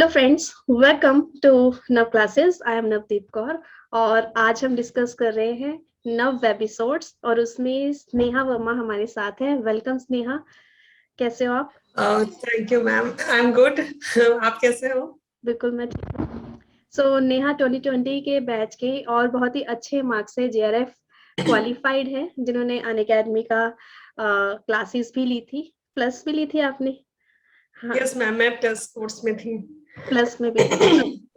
Hello friends, welcome to नव classes. I am Navdeep Kaur और आज हम डिस्कस कर रहे हैं नव वेबिसोड्स और उसमें स्नेहा वर्मा हमारे साथ है। वेलकम स्नेहा, कैसे हो आप? Thank you ma'am, I am good. आप कैसे हो? बिल्कुल मैं ठीक हूँ। सो नेहा 2020 के बैच के और बहुत ही अच्छे मार्क्स से जेआरएफ क्वालिफाइड है, जिन्होंने अनअकैडमी का क्लासेस भी ली थी, प्लस भी ली थी आपने? हाँ, यस मैम, मैं प्लस कोर्स में थी। प्लस में भी।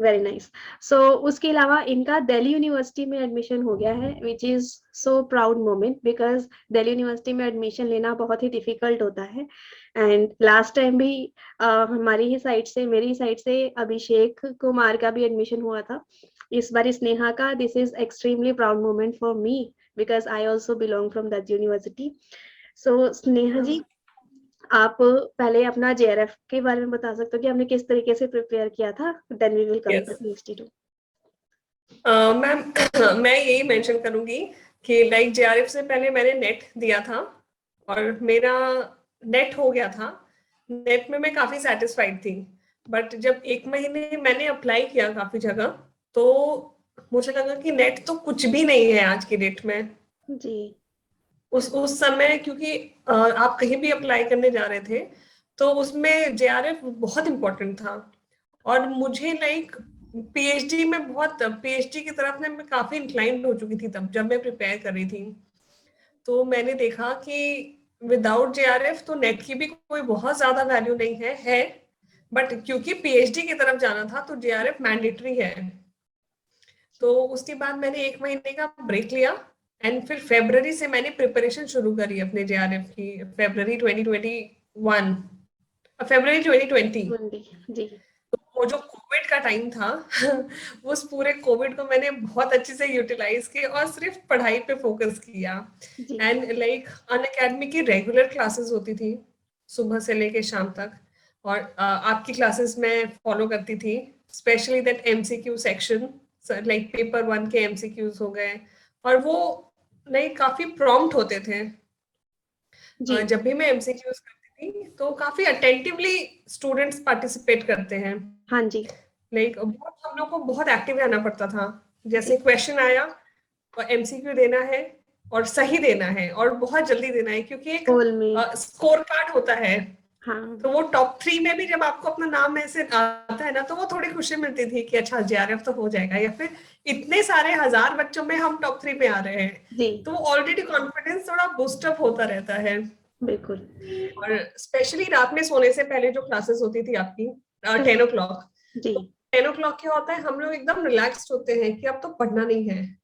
Very nice. सो उसके अलावा इनका दिल्ली यूनिवर्सिटी में एडमिशन हो गया है, which is so proud moment because Delhi university में एडमिशन लेना बहुत ही डिफिकल्ट होता है। एंड लास्ट टाइम भी हमारी ही साइड से, मेरी साइड से अभिषेक कुमार का भी एडमिशन हुआ था। इस बार स्नेहा का, this is extremely proud moment for me because I also belong from that university. So Sneha ji, आप पहले अपना जेआरएफ के बारे में बता सकते हो कि आपने किस तरीके से प्रिपेयर किया था, then we will come to yes PhD too. Ma'am, मैं यही मेंशन करूंगी कि लाइक जेआरएफ से पहले मैंने नेट दिया था और मेरा नेट हो गया था। नेट में मैं काफी सेटिस्फाइड थी, बट जब एक महीने मैंने अप्लाई किया काफी जगह, तो मुझे लगा कि नेट तो कुछ भी नहीं है आज की डेट में। जी उस समय क्योंकि आप कहीं भी अप्लाई करने जा रहे थे तो उसमें जेआरएफ बहुत इम्पोर्टेंट था। और मुझे लाइक पीएचडी में बहुत, पीएचडी की तरफ में मैं काफी इंक्लाइंड हो चुकी थी तब जब मैं प्रिपेयर कर रही थी। तो मैंने देखा कि विदाउट जेआरएफ तो नेट की भी कोई बहुत ज्यादा वैल्यू नहीं है। बट क्योंकि पीएचडी की तरफ जाना था तो जेआरएफ मैंडेटरी है। तो उसके बाद मैंने एक महीने का ब्रेक लिया एंड फिर फरवरी से मैंने प्रिपरेशन शुरू करी अपने जेआरएफ की। फरवरी 2021, फरवरी 2020। जी तो वो जो कोविड का टाइम था उस पूरे कोविड को मैंने बहुत अच्छे से यूटिलाइज किया और सिर्फ पढ़ाई पे फोकस किया। जी एंड लाइक अनअकैडमी की रेगुलर क्लासेस होती थी सुबह से लेके शाम तक। और आपकी क्लासेस मैं फॉलो करती थी, specially that MCQ section, like paper one के एमसीक्यूज हो गए। और वो लाइक काफी प्रॉम्प्ट होते थे। जी। जब भी मैं एमसीक्यूज करती थी तो काफी अटेंटिवली स्टूडेंट्स पार्टिसिपेट करते हैं। हाँ जी। लाइक बहुत, हम लोग को बहुत एक्टिव रहना पड़ता था। जी जैसे क्वेश्चन आया और एमसीक्यू देना है और सही देना है और बहुत जल्दी देना है, क्योंकि एक स्कूल में। स्कोर कार्ड होता है। हाँ तो वो टॉप 3 में भी जब आपको अपना नाम ऐसे आता है ना, तो वो थोड़ी खुशी मिलती थी कि अच्छा जेआरएफ तो हो जाएगा, या फिर इतने सारे हजार बच्चों में हम टॉप 3 पे आ रहे हैं। जी। तो ऑलरेडी कॉन्फिडेंस थोड़ा बूस्टअप होता रहता है। बिल्कुल। और स्पेशली रात में सोने से पहले जो क्लासेस होती थी आपकी 10 o'clock, जी तो 10 o'clock क्या होता है, हम लोग एकदम रिलैक्स्ड होते हैं कि अब तो पढ़ना नहीं है।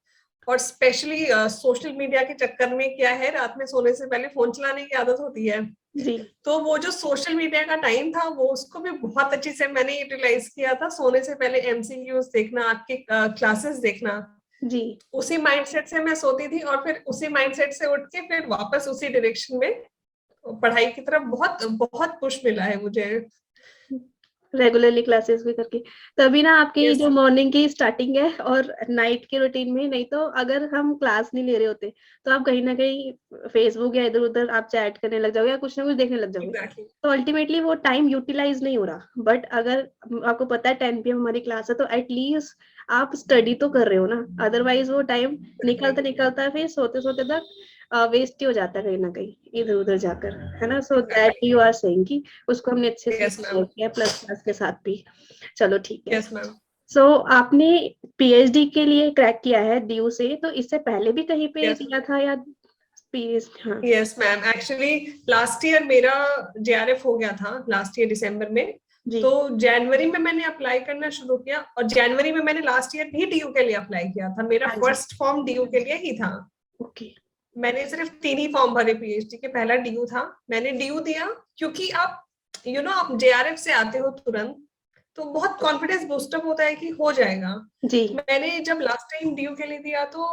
और स्पेशली सोशल मीडिया के चक्कर में क्या है, रात में सोने से पहले फोन चलाने की आदत होती है। जी तो वो जो सोशल मीडिया का टाइम था वो उसको भी बहुत अच्छी से मैंने यूटिलाइज किया था। सोने से पहले एमसीक्यूज देखना, आपके क्लासेस देखना, जी। उसी माइंडसेट से मैं सोती थी और फिर उसी माइंडसेट से उठ के फिर वापस उसी डायरेक्शन में पढ़ाई की तरफ बहुत बहुत पुश मिला है मुझे। रेगुलरली क्लासेस भी करके तभी ना आपकी यस, जो मॉर्निंग की स्टार्टिंग है और नाइट के रूटीन में, नहीं तो अगर हम क्लास नहीं ले रहे होते तो आप कहीं ना कहीं फेसबुक या इधर उधर आप चैट करने लग जाओगे या कुछ ना कुछ देखने लग जाओगे। एग्जैक्टली। तो अल्टीमेटली वो टाइम यूटिलाइज नहीं हो रहा। बट अगर आपको पता है 10 PM हमारी क्लास है तो एटलीस्ट आप स्टडी तो कर रहे हो ना, अदरवाइज वो टाइम निकलता निकलता फिर सोते सोते तक वेस्ट ही हो जाता है कहीं ना कहीं इधर उधर जाकर, है ना। So that you are saying कि उसको हमने अच्छे से यस मैम। किया प्लस क्लास के साथ भी। चलो ठीक है। Yes ma'am. सो आपने पीएचडी के लिए क्रैक किया है डीयू से, तो इससे पहले भी कहीं पे यस दिया था या पीएच? हाँ yes ma'am, actually last year मेरा जेआरएफ हो गया था, लास्ट ईयर दिसंबर में। जी। तो जनवरी में मैंने अप्लाई करना शुरू किया और जनवरी में मैंने लास्ट ईयर भी डीयू के लिए अप्लाई किया था। मेरा हाँ जी। फर्स्ट फॉर्म डीयू के लिए ही था। ओके। मैंने सिर्फ 3 ही फॉर्म भरे पीएचडी के, पहला डीयू था। मैंने डीयू दिया क्योंकि आप आप जेआरएफ से आते हो तुरंत, तो बहुत कॉन्फिडेंस बूस्टअप होता है कि हो जाएगा। जी। मैंने जब लास्ट टाइम डीयू के लिए दिया तो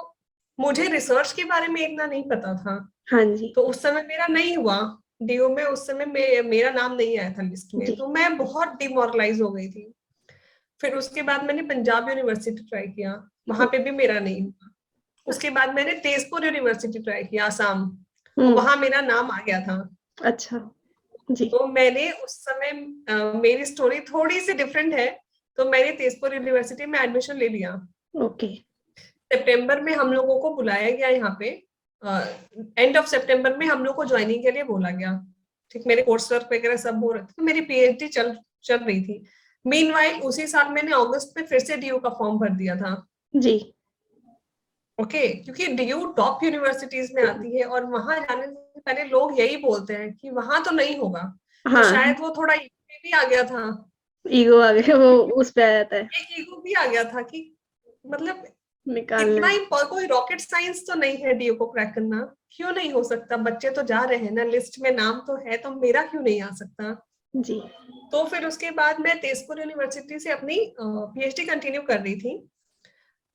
मुझे रिसर्च के बारे में इतना नहीं पता था। हाँ जी। तो उस समय मेरा नहीं हुआ डीयू में, उस समय मेरा नाम नहीं आया था लिस्ट में, जी। तो मैं बहुत डिमोरलाइज हो गई थी। फिर उसके बाद मैंने पंजाब यूनिवर्सिटी ट्राई किया, वहां पे भी मेरा नहीं हुआ। उसके बाद मैंने तेजपुर यूनिवर्सिटी ट्राई किया, आसाम, हम्म। वहां मेरा नाम आ गया था। अच्छा। जी। तो मैंने उस समय मेरी स्टोरी थोड़ी सी डिफरेंट है, तो मैंने तेजपुर यूनिवर्सिटी में एडमिशन ले लिया। ओके। सितंबर में हम लोगों को बुलाया गया यहाँ पे, एंड ऑफ सितंबर में हम लोग को ज्वाइनिंग के लिए बोला गया। ठीक, मेरे कोर्स वर्क वगैरह सब हो रहे थे, तो मेरी पीएचडी चल चल रही थी। मीनवाइल उसी साल मैंने अगस्त में फिर से डीयू का फॉर्म भर दिया था। जी। ओके, क्योंकि डीयू टॉप यूनिवर्सिटीज में आती है और वहां जाने से पहले लोग यही बोलते हैं कि वहां तो नहीं होगा। तो हाँ, शायद वो थोड़ा ईगो भी आ गया था। ईगो आ गया, वो उस पे आ जाता है, एक ईगो भी आ गया था कि मतलब निकालना इतना है। ही कोई रॉकेट साइंस तो नहीं है डीयू को क्रैक करना। क्यों नहीं हो सकता, बच्चे तो जा रहे हैं ना, लिस्ट में नाम तो है, तो मेरा क्यों नहीं आ सकता। जी। तो फिर उसके बाद मैं तेजपुर यूनिवर्सिटी से अपनी पीएचडी कंटिन्यू कर रही थी।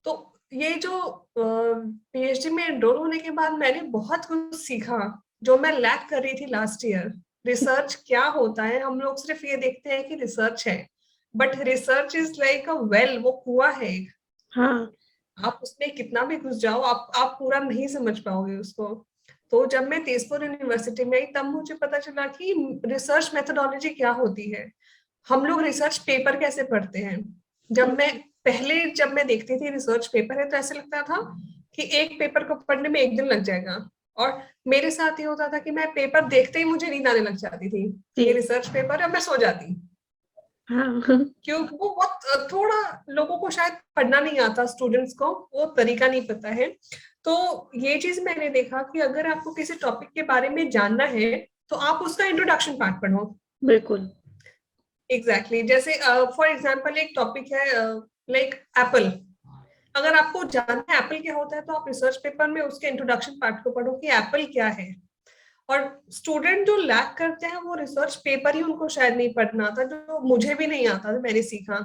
तो ये जो पीएचडी में एनरोल होने के बाद मैंने बहुत कुछ सीखा जो मैं लैक कर रही थी लास्ट ईयर। रिसर्च क्या होता है, हम लोग सिर्फ ये देखते हैं कि रिसर्च है, but research is like a well, वो कुआं है एक। हाँ। आप उसमें कितना भी घुस जाओ, आप पूरा नहीं समझ पाओगे उसको। तो जब मैं तेजपुर यूनिवर्सिटी में आई तब मुझे पता चला कि रिसर्च मेथोडोलॉजी क्या होती है, हम लोग रिसर्च पेपर कैसे पढ़ते हैं। जब मैं देखती थी रिसर्च पेपर है, तो ऐसे लगता था कि एक पेपर को पढ़ने में एक दिन लग जाएगा। और मेरे साथ ये होता था कि मैं पेपर देखते ही मुझे नींद आने लग जाती थी कि ये जी। रिसर्च पेपर है, मैं सो जाती। हाँ। क्योंकि वो बहुत थोड़ा लोगों को शायद पढ़ना नहीं आता, स्टूडेंट्स को वो तरीका नहीं पता है। तो ये चीज मैंने देखा कि अगर आपको किसी टॉपिक के बारे में जानना है तो आप उसका इंट्रोडक्शन पार्ट पढ़ो। बिल्कुल। एग्जैक्टली जैसे फॉर एग्जांपल एक टॉपिक है लाइक एप्पल। अगर आपको जानना है एप्पल क्या होता है, तो आप रिसर्च पेपर में उसके इंट्रोडक्शन पार्ट को पढ़ो कि एप्पल क्या है। और स्टूडेंट जो लैक करते हैं वो रिसर्च पेपर ही उनको शायद नहीं पढ़ना आता, जो मुझे भी नहीं आता था, मैंने सीखा।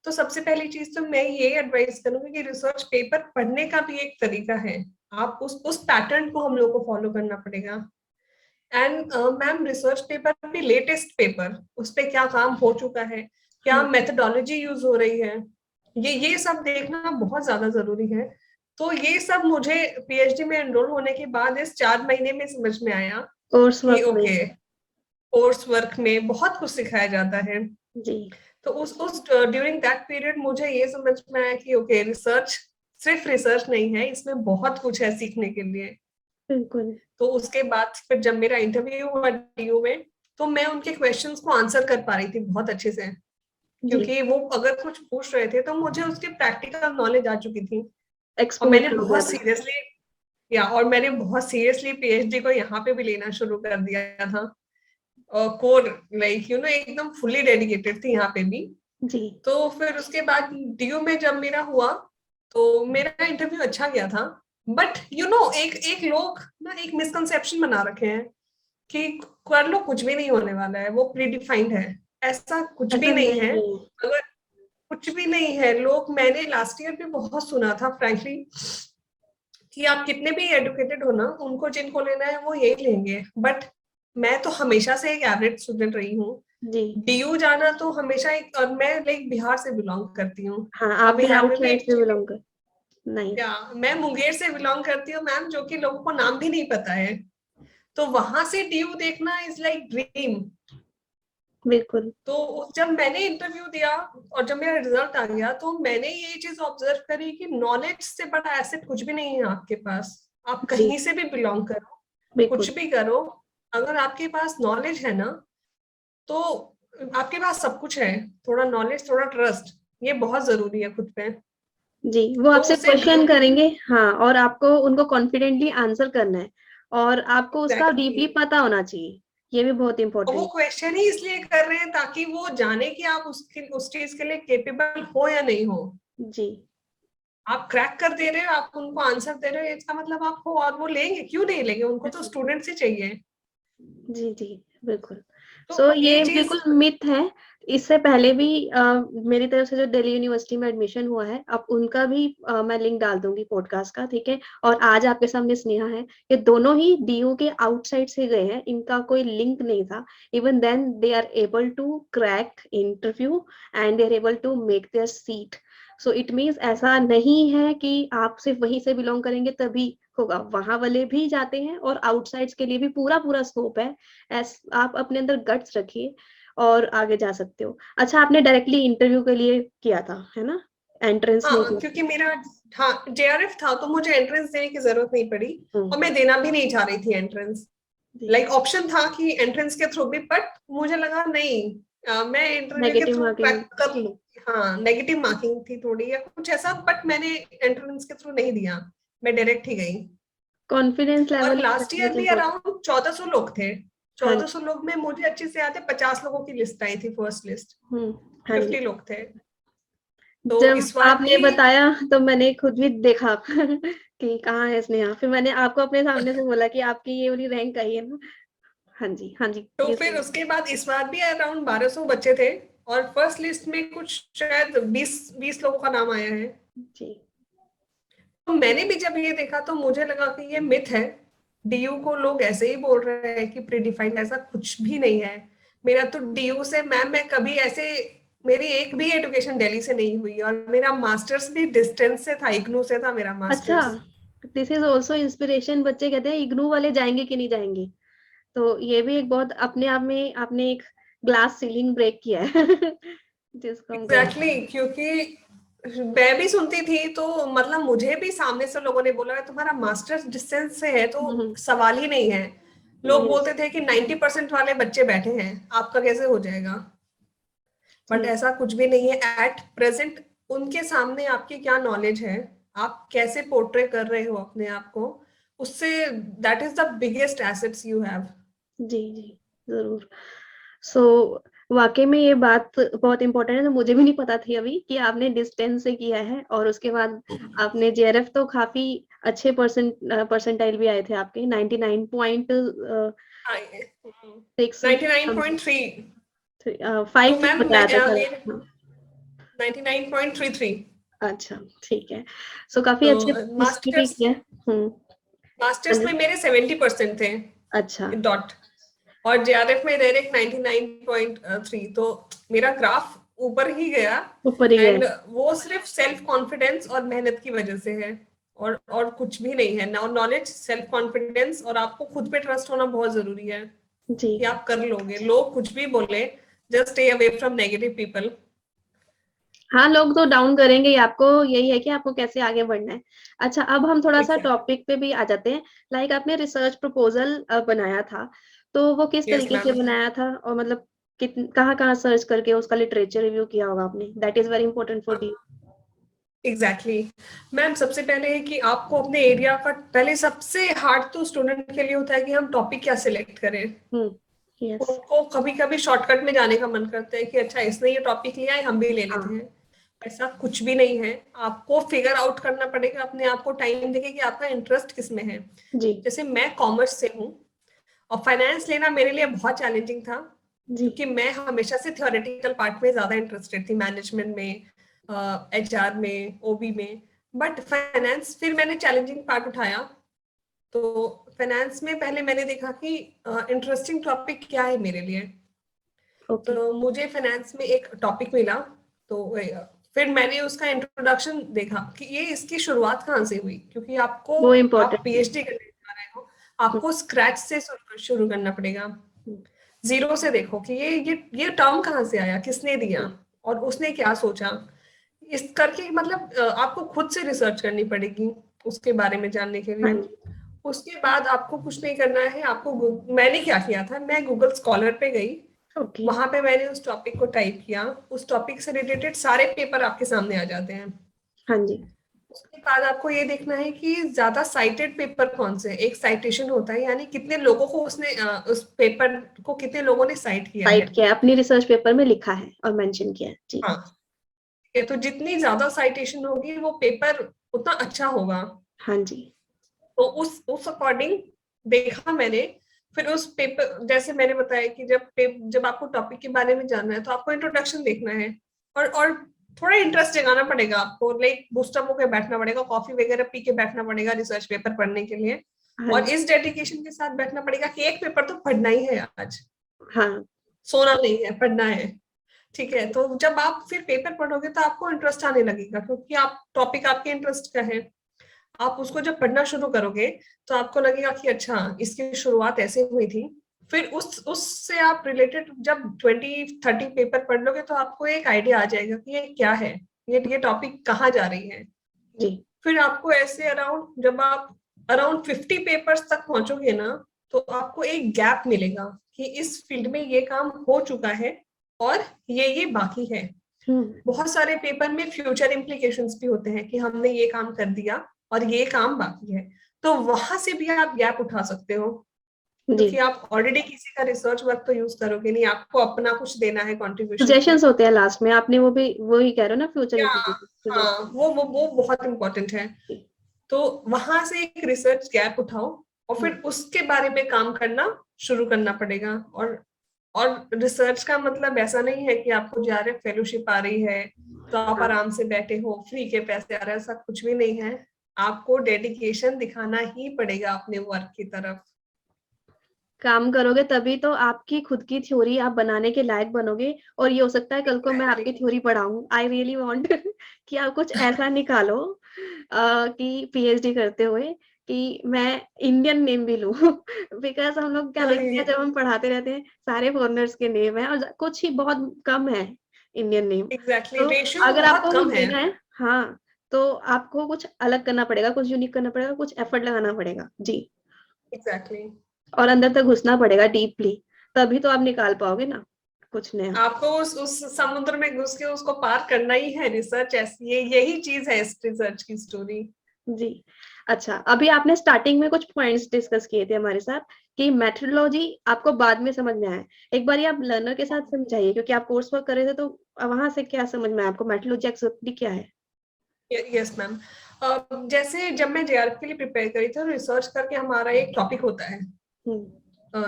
तो सबसे पहली चीज तो मैं ये एडवाइस करूंगी कि रिसर्च पेपर पढ़ने का भी एक तरीका है, आप उस पैटर्न को हम लोग को फॉलो करना पड़ेगा। एंड मैम रिसर्च पेपर भी लेटेस्ट पेपर, उस पे क्या काम हो चुका है, क्या हाँ। मेथोडोलॉजी यूज हो रही है, ये सब देखना बहुत ज्यादा जरूरी है। तो ये सब मुझे पीएचडी में एनरोल होने के बाद इस 4 महीने में समझ में आया कोर्स कि वर्क में। ओके, कोर्स वर्क में बहुत कुछ सिखाया जाता है। जी। तो उस ड्यूरिंग दैट पीरियड मुझे ये समझ में आया कि ओके, रिसर्च सिर्फ रिसर्च नहीं है, इसमें बहुत कुछ है सीखने के लिए। बिल्कुल। तो उसके बाद फिर जब मेरा इंटरव्यू हुआ डीयू में, तो मैं उनके क्वेश्चंस को आंसर कर पा रही थी बहुत अच्छे से, जी। क्योंकि वो अगर कुछ पूछ रहे थे तो मुझे उसकी प्रैक्टिकल नॉलेज आ चुकी थी। और मैंने एक्सपोजर हो गया बहुत था। सीरियसली और मैंने बहुत सीरियसली पीएचडी को यहाँ पे भी लेना शुरू कर दिया था। और कोर लाइक एकदम फुल्ली डेडिकेटेड थी यहाँ पे भी। जी। तो फिर उसके बाद डीयू में जब मेरा हुआ, तो मेरा इंटरव्यू अच्छा गया था। बट एक एक लोग ना एक मिसकंसेप्शन बना रखे हैं कि कर लो कुछ भी नहीं होने वाला है, वो प्री डिफाइंड है। ऐसा कुछ भी ऐसा नहीं नहीं है। है। अगर कुछ भी नहीं है, लोग मैंने लास्ट ईयर भी बहुत सुना था फ्रैंकली कि आप कितने भी एडुकेटेड हो ना, उनको जिनको लेना है वो यही लेंगे। बट मैं तो हमेशा से एक एवरेज स्टूडेंट रही हूँ। जी। डीयू जाना तो हमेशा एक, और मैं लाइक बिहार से बिलोंग करती हूँ। हाँ, आप अब भी यहाँ पे भी आउटसाइड से एक्चुअली बिलोंग कर। नाइस। मैं मुंगेर से बिलोंग करती हूँ मैम, जो कि लोगों को नाम भी नहीं पता है। तो वहां से डीयू देखना इज लाइक ड्रीम। बिल्कुल। तो जब मैंने इंटरव्यू दिया और जब मेरा रिजल्ट आ गया, तो मैंने ये चीज ऑब्जर्व करी कि नॉलेज से बड़ा एसेट कुछ भी नहीं है आपके पास। आप जी। कहीं से भी बिलोंग करो, कुछ बिल्कुल। भी करो, अगर आपके पास नॉलेज है ना, तो आपके पास सब कुछ है। थोड़ा नॉलेज, थोड़ा ट्रस्ट, ये बहुत जरूरी है खुद पे। जी, वो तो आपसे उसे डीयू क्वेश्चन करेंगे। हाँ, और आपको उनको कॉन्फिडेंटली आंसर करना है, और आपको उसका एग्जैक्टली, डीपली पता होना चाहिए। ये भी बहुत और वो इंपॉर्टेंट। क्वेश्चन ही इसलिए कर रहे हैं ताकि वो जाने कि आप उस चीज के लिए केपेबल हो या नहीं हो। जी। आप क्रैक कर दे रहे हो, आप उनको आंसर दे रहे हो, इसका मतलब आप हो, और वो लेंगे, क्यों नहीं लेंगे, उनको तो स्टूडेंट्स ही चाहिए। जी। जी। बिल्कुल। तो सो ये ये चीज बिल्कुल मिथ है। इससे पहले भी मेरी तरफ से जो दिल्ली यूनिवर्सिटी में एडमिशन हुआ है, अब उनका भी मैं लिंक डाल दूंगी पॉडकास्ट का, ठीक है। और आज आपके सामने स्नेहा है, ये दोनों ही डीयू के आउटसाइड से गए हैं, इनका कोई लिंक नहीं था। Even then they are able to crack interview and they are able to make their seat. So it means ऐसा नहीं है कि आप सिर्फ वहीं से बिलोंग करेंगे तभी होगा वहां वाले भी जाते हैं, और आउटसाइड्स के लिए भी पूरा पूरा स्कोप है। आप अपने अंदर गट्स रखिए और आगे जा सकते हो। अच्छा, आपने डायरेक्टली इंटरव्यू के लिए किया था, है ना? एंट्रेंस नहीं हाँ, किया? क्योंकि मेरा, हाँ, जेआरएफ था तो मुझे एंट्रेंस देने की जरूरत नहीं पड़ी, और हम्म, मैं देना भी नहीं चाह रही थी एंट्रेंस। जी। लाइक ऑप्शन था कि एंट्रेंस के थ्रू भी, बट मुझे लगा नहीं, मैं इंटरव्यू के नेगेटिव थ्रू मार्किंग। क्रैक कर लूँ। हाँ, नेगेटिव मार्किंग थी थोड़ी या कुछ ऐसा, बट मैंने एंट्रेंस के थ्रू नहीं दिया, मैं डायरेक्ट ही गई। कॉन्फिडेंस और level is last very year much भी इम्पोर्टेंट। अराउंड 1400 लोग थे। हाँ 1400 लोग में मुझे अच्छे से याद है 50 लोगों की लिस्ट आई थी, फर्स्ट लिस्ट। हाँ जी। 50 लोग थे। तो जब इस बार आपने भी, बताया तो मैंने खुद भी देखा कि कहाँ है स्नेहा, फिर मैंने आपको अपने सामने से बोला कि आपकी ये वाली रैंक आई है ना। हाँ जी, हाँ जी, तो प्लीज। फिर उसके बाद इस बार भी अराउंड 1200 बच्चे थे, और फर्स्ट लिस्ट में कुछ शायद 20 लोगों का नाम आया है। जी। तो मैंने भी जब ये देखा तो मुझे लगा कि ये मिथ है, डीयू को लोग ऐसे ही बोल रहे हैं कि प्रीडिफाइंड, ऐसा कुछ भी नहीं है। मेरा तो डीयू से, मैम, मैं कभी ऐसे, मेरी एक भी एजुकेशन दिल्ली से नहीं हुई, और मेरा मास्टर्स भी डिस्टेंस से था, इग्नू से था मेरा अच्छा, masters. This is also inspiration. बच्चे कहते हैं इग्नू वाले जाएंगे कि नहीं जाएंगे, तो ये भी एक बहुत अपने आप में आपने एक ग्लास सीलिंग ब्रेक किया है जिसको हम कहते एग्जैक्टली क्योंकि मैं भी सुनती थी, तो मतलब मुझे भी सामने से लोगों ने बोला तुम्हारा मास्टर्स डिस्टेंस से है तो हैं। सवाल ही नहीं है। लोग यस। बोलते थे कि 90% वाले बच्चे बैठे हैं, आपका कैसे हो जाएगा। बट जी। ऐसा कुछ भी नहीं है एट प्रेजेंट। उनके सामने आपकी क्या नॉलेज है, आप कैसे पोर्ट्रे कर रहे हो अपने आप को, उससे, that is the biggest assets you have. जी। जी, जरूर। सो वाकई में ये बात बहुत इंपॉर्टेंट है, तो मुझे भी नहीं पता थी अभी कि आपने डिस्टेंस से किया है, और उसके बाद आपने जेआरएफ तो काफी अच्छे परसेंटाइल भी आए थे आपके 99.6 99.3। 5 तो मैम बताया था सर। मेरे 99.33। अच्छा, ठीक है। सो काफी तो अच्छे इसमें भी मास्टर्स, किया। हम्म। हाँ मास्टर्स जी। में मेरे 70% थे अच्छा। डॉट, और जेआरएफ में डायरेक्ट 99.3। तो मेरा ग्राफ ऊपर ही गया। ऊपर ही गए। एंड वो सिर्फ सेल्फ कॉन्फिडेंस और मेहनत की वजह से है, और कुछ भी नहीं है। नॉलेज, सेल्फ कॉन्फिडेंस, और आपको खुद पे ट्रस्ट होना बहुत जरूरी है जी। कि आप कर लोगे, लोग कुछ भी बोले, just stay away from negative people. हाँ, लोग तो डाउन करेंगे ही आपको, यही है कि आपको कैसे आगे बढ़ना है। अच्छा, अब हम थोड़ा सा एग्जैक्टली। टॉपिक पे भी आ जाते हैं। लाइक आपने रिसर्च प्रपोजल बनाया था, तो वो किस यस तरीके से मैम। बनाया था, और मतलब कहाँ कहाँ सर्च करके उसका लिटरेचर रिव्यू किया होगा आपने? That is very important for the. Exactly ma'am, सबसे पहले है कि आपको अपने एरिया का, पहले सबसे हार्ड तो स्टूडेंट के लिए होता है कि हम टॉपिक क्या सिलेक्ट करें। हम्म। यस। उनको कभी कभी शॉर्टकट में जाने का मन करता है कि अच्छा इसने ये टॉपिक लिया है, हम भी ले लेते हाँ हैं। ऐसा कुछ भी नहीं है। आपको फिगर आउट करना पड़ेगा अपने आप को, टाइम देके कि आपका इंटरेस्ट किस में है। जी। जैसे मैं कॉमर्स से हूँ, और फाइनेंस लेना मेरे लिए बहुत चैलेंजिंग था, जी। क्योंकि मैं हमेशा से थियोरेटिकल पार्ट में ज्यादा इंटरेस्टेड थी, मैनेजमेंट में, एचआर में, ओबी में। बट फाइनेंस फिर मैंने चैलेंजिंग पार्ट उठाया। तो फाइनेंस में पहले मैंने देखा कि इंटरेस्टिंग टॉपिक क्या है मेरे लिए। ओके। तो मुझे फाइनेंस में एक टॉपिक मिला। तो फिर मैंने उसका इंट्रोडक्शन देखा कि ये इसकी शुरुआत कहाँ से हुई, क्योंकि आपको, वो आप इम्पोर्टेंट है। पीएचडी करने जा रहे हो, आपको स्क्रैच से शुरू करना पड़ेगा। हम्म, जीरो से देखो कि ये टर्म कहाँ से आया, किसने दिया, हम्म, और उसने क्या सोचा। इस करके मतलब आपको खुद से रिसर्च करनी पड़ेगी उसके बारे में जानने के हाँ लिए। जी। उसके बाद आपको कुछ नहीं करना है, आपको मैंने क्या किया था, मैं गूगल स्कॉलर पे गई। ओके। वहां पे मैंने उस टॉपिक को टाइप किया, उस टॉपिक से रिलेटेड सारे पेपर आपके सामने आ जाते हैं। हाँ जी। उसके बाद आपको ये देखना है कि ज्यादा साइटेड पेपर कौन से, एक साइटेशन होता है, यानी कितने लोगों को उसने उस पेपर को कितने लोगों ने साइट किया है। साइट किया है, अपनी रिसर्च पेपर में लिखा है और मेंशन किया है जी। हाँ, ये तो जितनी ज्यादा साइटेशन होगी वो पेपर उतना अच्छा होगा। हाँ जी। तो उस अकॉर्डिंग देखा मैंने। फिर उस पेपर, जैसे मैंने बताया कि जब आपको टॉपिक के बारे में जानना है तो आपको इंट्रोडक्शन देखना है, और थोड़ा इंटरेस्ट जगाना पड़ेगा आपको, लाइक बूस्टअप होकर बैठना पड़ेगा, कॉफी वगैरह पी के बैठना पड़ेगा रिसर्च पेपर पढ़ने के लिए। हाँ और जी। इस डेडिकेशन के साथ बैठना पड़ेगा कि एक पेपर तो पढ़ना ही है आज, हाँ। सोना नहीं है, पढ़ना है। ठीक है, तो जब आप फिर पेपर पढ़ोगे तो आपको इंटरेस्ट आने लगेगा, क्योंकि आप टॉपिक आपके इंटरेस्ट का है। आप उसको जब पढ़ना शुरू करोगे तो आपको लगेगा कि अच्छा इसकी शुरुआत ऐसे हुई थी। फिर उससे आप रिलेटेड जब 20-30 पेपर पढ़ लोगे तो आपको एक आइडिया आ जाएगा कि ये क्या है, ये टॉपिक कहाँ जा रही है। जी। फिर आपको ऐसे अराउंड जब आप अराउंड 50 पेपर्स तक पहुंचोगे ना, तो आपको एक गैप मिलेगा कि इस फील्ड में ये काम हो चुका है और ये बाकी है। बहुत सारे पेपर में फ्यूचर इम्प्लीकेशंस भी होते हैं कि हमने ये काम कर दिया और ये काम बाकी है, तो वहां से भी आप गैप उठा सकते हो। जी। क्योंकि आप ऑलरेडी किसी का रिसर्च वर्क तो यूज करोगे नहीं, आपको अपना कुछ देना है कंट्रीब्यूशन। सजेशंस होते हैं लास्ट में, आपने वो भी वही कह रहे हो ना, फ्यूचर या इम्प्लीकेशन। हाँ, वो बहुत इंपॉर्टेंट है। तो वहां से एक रिसर्च गैप उठाओ और फिर उसके बारे में काम करना शुरू करना पड़ेगा। और रिसर्च का मतलब ऐसा नहीं है कि आपको JRF फेलोशिप आ रही है तो आप आराम से बैठे हो, फ्री के पैसे आ रहे हैं, ऐसा कुछ भी नहीं है। आपको डेडिकेशन दिखाना ही पड़ेगा अपने वर्क की तरफ। काम करोगे तभी तो आपकी खुद की थ्योरी आप बनाने के लायक बनोगे, और ये हो सकता है कल को मैं आपकी थ्योरी पढ़ाऊं। आई रियली वांट कि आप कुछ ऐसा निकालो कि पीएचडी करते हुए कि मैं इंडियन नेम भी लूं बिकॉज हम लोग क्या देखते हैं जब हम पढ़ाते रहते हैं सारे फॉरेनर्स के नेम है और कुछ ही बहुत कम है इंडियन नेम। एग्जैक्टली, तो रेशियो अगर बहुत आपको कम कुछ है। देना है, हाँ, तो आपको कुछ अलग करना पड़ेगा, कुछ यूनिक करना पड़ेगा, कुछ एफर्ट लगाना पड़ेगा जी। एग्जैक्टली। और अंदर तक घुसना पड़ेगा डीपली, तभी तो आप निकाल पाओगे ना कुछ नया। आपको उस समुद्र में घुस के उसको पार करना ही है। रिसर्च ऐसी है, यही चीज है इस रिसर्च की स्टोरी। जी। अच्छा, अभी आपने स्टार्टिंग में कुछ पॉइंट्स डिस्कस किए थे हमारे साथ कि मेथोडोलॉजी आपको बाद में समझ में आया। एक बार आप लर्नर के साथ समझाइए, क्योंकि आप कोर्स वर्क कर रहे थे, तो वहां से क्या समझ में आया आपको, मेथोडोलॉजी एक्चुअली क्या है? Yes ma'am. जैसे जब मैं JRF के लिए प्रिपेयर करी थी, रिसर्च करके हमारा एक टॉपिक होता है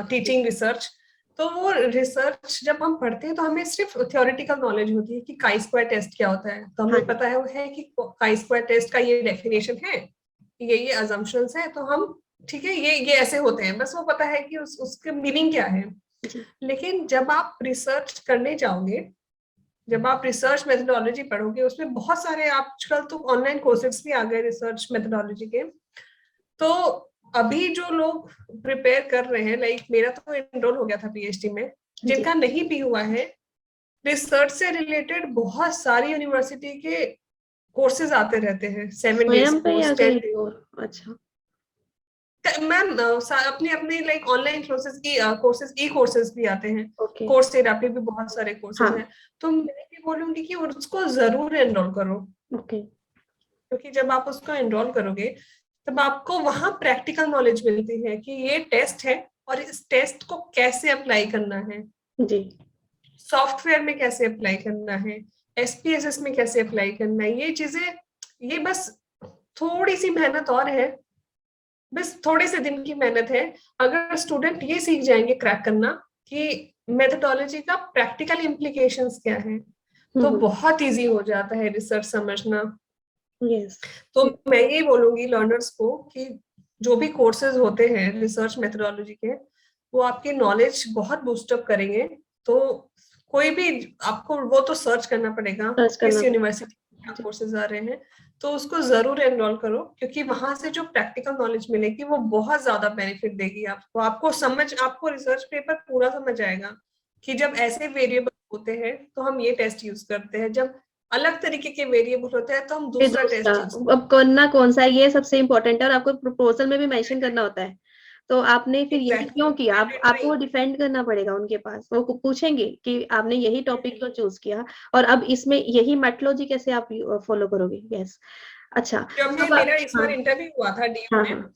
टीचिंग रिसर्च। तो वो रिसर्च जब हम पढ़ते हैं तो हमें सिर्फ थ्योरेटिकल नॉलेज होती है कि काई स्क्वायर टेस्ट क्या होता है, तो हाँ हमें पता है वो है कि काई स्क्वायर टेस्ट का ये डेफिनेशन है, ये अजम्पशंस है, तो हम ठीक है ये ऐसे होते हैं, बस वो पता है कि उसके मीनिंग क्या है। जी। लेकिन जब आप रिसर्च करने जाओगे, जब आप रिसर्च मेथोडोलॉजी पढ़ोगे, उसमें बहुत सारे आजकल तो ऑनलाइन कोर्सेज भी आ गए रिसर्च मेथोडोलॉजी के। तो अभी जो लोग प्रिपेयर कर रहे हैं, लाइक मेरा तो एनरोल हो गया था PhD में, जिनका नहीं भी हुआ है, रिसर्च से रिलेटेड बहुत सारी यूनिवर्सिटी के कोर्सेज आते रहते हैं, 7 days स्वयं पे या कोर्स, 10 कहीं और? अच्छा। मैम अपने अपने लाइक ऑनलाइन कोर्सेज की कोर्सेज ई कोर्सेज भी आते हैं। ओके। कोर्स थेरापी भी बहुत सारे कोर्सेज हाँ। हैं। तो मैं ये बोलूंगी कि उसको जरूर एनरोल करो, ओके। क्योंकि जब आप उसको एनरोल करोगे तब आपको वहां प्रैक्टिकल नॉलेज मिलती है कि ये टेस्ट है और इस टेस्ट को कैसे अप्लाई करना है, जी। सॉफ्टवेयर में कैसे अप्लाई करना है, SPSS में कैसे अप्लाई करना है, ये चीजें, ये बस थोड़ी सी मेहनत और है, बस थोड़े से दिन की मेहनत है। अगर स्टूडेंट ये सीख जाएंगे क्रैक करना कि मेथोडोलॉजी का प्रैक्टिकल इम्प्लीकेशंस क्या है, तो बहुत इजी हो जाता है रिसर्च समझना। यस। तो मैं ये बोलूंगी लर्नर्स को कि जो भी कोर्सेज होते हैं रिसर्च मेथोडोलॉजी के, वो आपकी नॉलेज बहुत बूस्टअप करेंगे। तो कोई भी आपको वो तो सर्च करना पड़ेगा सर्च किस करना यूनिवर्सिटी में पड़ेगा। कोर्सेज आ रहे हैं, तो उसको जरूर एनरोल करो, क्योंकि वहां से जो प्रैक्टिकल नॉलेज मिलेगी वो बहुत ज्यादा बेनिफिट देगी आपको। आपको रिसर्च पेपर पूरा समझ आएगा कि जब ऐसे वेरिएबल होते हैं तो हम ये टेस्ट यूज करते हैं, जब अलग तरीके के वेरिएबल होते हैं तो हम फिर दूसरा दूसरा, टेस्ट यूज। अब करना कौन सा है ये सबसे इम्पोर्टेंट है, और आपको प्रपोजल में भी मेंशन करना होता है। तो आपने फिर यही एग्जैक्टली, क्यों किया? आपको मैंडेटरी। डिफेंड करना पड़ेगा उनके पास, वो पूछेंगे कि आपने यही टॉपिक क्यों चूज किया, और अब इसमें यही मेथोडोलॉजी कैसे आप फॉलो करोगे। यस। अच्छा। जब मैं अब मेरा इस हाँ। बार इंटरव्यू हुआ था DU हाँ। में, हाँ।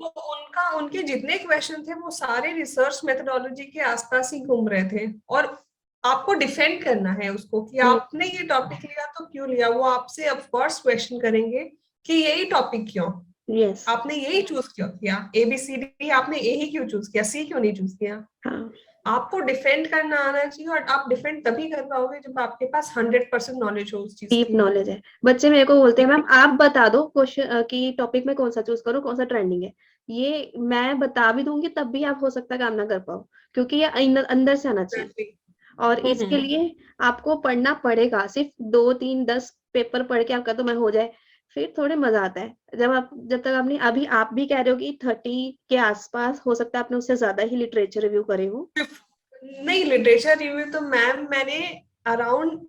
तो उनके जितने क्वेश्चन थे वो सारे रिसर्च मेथोडोलॉजी के आसपास ही घूम रहे थे। और आपको डिफेंड करना है उसको कि आपने ये टॉपिक लिया तो क्यों लिया। वो आपसे ऑफ कोर्स क्वेश्चन करेंगे कि यही टॉपिक क्यों, यस। आपने यही चूज क्यों किया, ABCD आपने यही क्यों चूज किया, C क्यों नहीं चूज किया। हाँ। आपको डिफेंड करना आना चाहिए, और आप डिफेंड तभी कर पाओगे जब आपके पास 100% नॉलेज हो उस चीज डीप की। नॉलेज है। बच्चे मेरे को बोलते हैं मैम आप बता दो क्वेश्चन की टॉपिक में कौन सा चूज करूँ, कौन सा ट्रेंडिंग है। ये मैं बता भी दूंगी तब भी आप हो सकता है काम ना कर पाओ, क्योंकि ये अंदर से आना चाहिए। एग्जैक्टली। और इसके लिए आपको पढ़ना पड़ेगा, सिर्फ 2 3 10 पेपर पढ़ के आपका तो मैं हो जाए, फिर थोड़े मजा आता है। जब तक आपने, अभी आप भी कह रहे हो कि 30 के आसपास, हो सकता है आपने उससे ज्यादा ही लिटरेचर रिव्यू करे हो। नहीं, लिटरेचर रिव्यू तो मैम मैंने अराउंड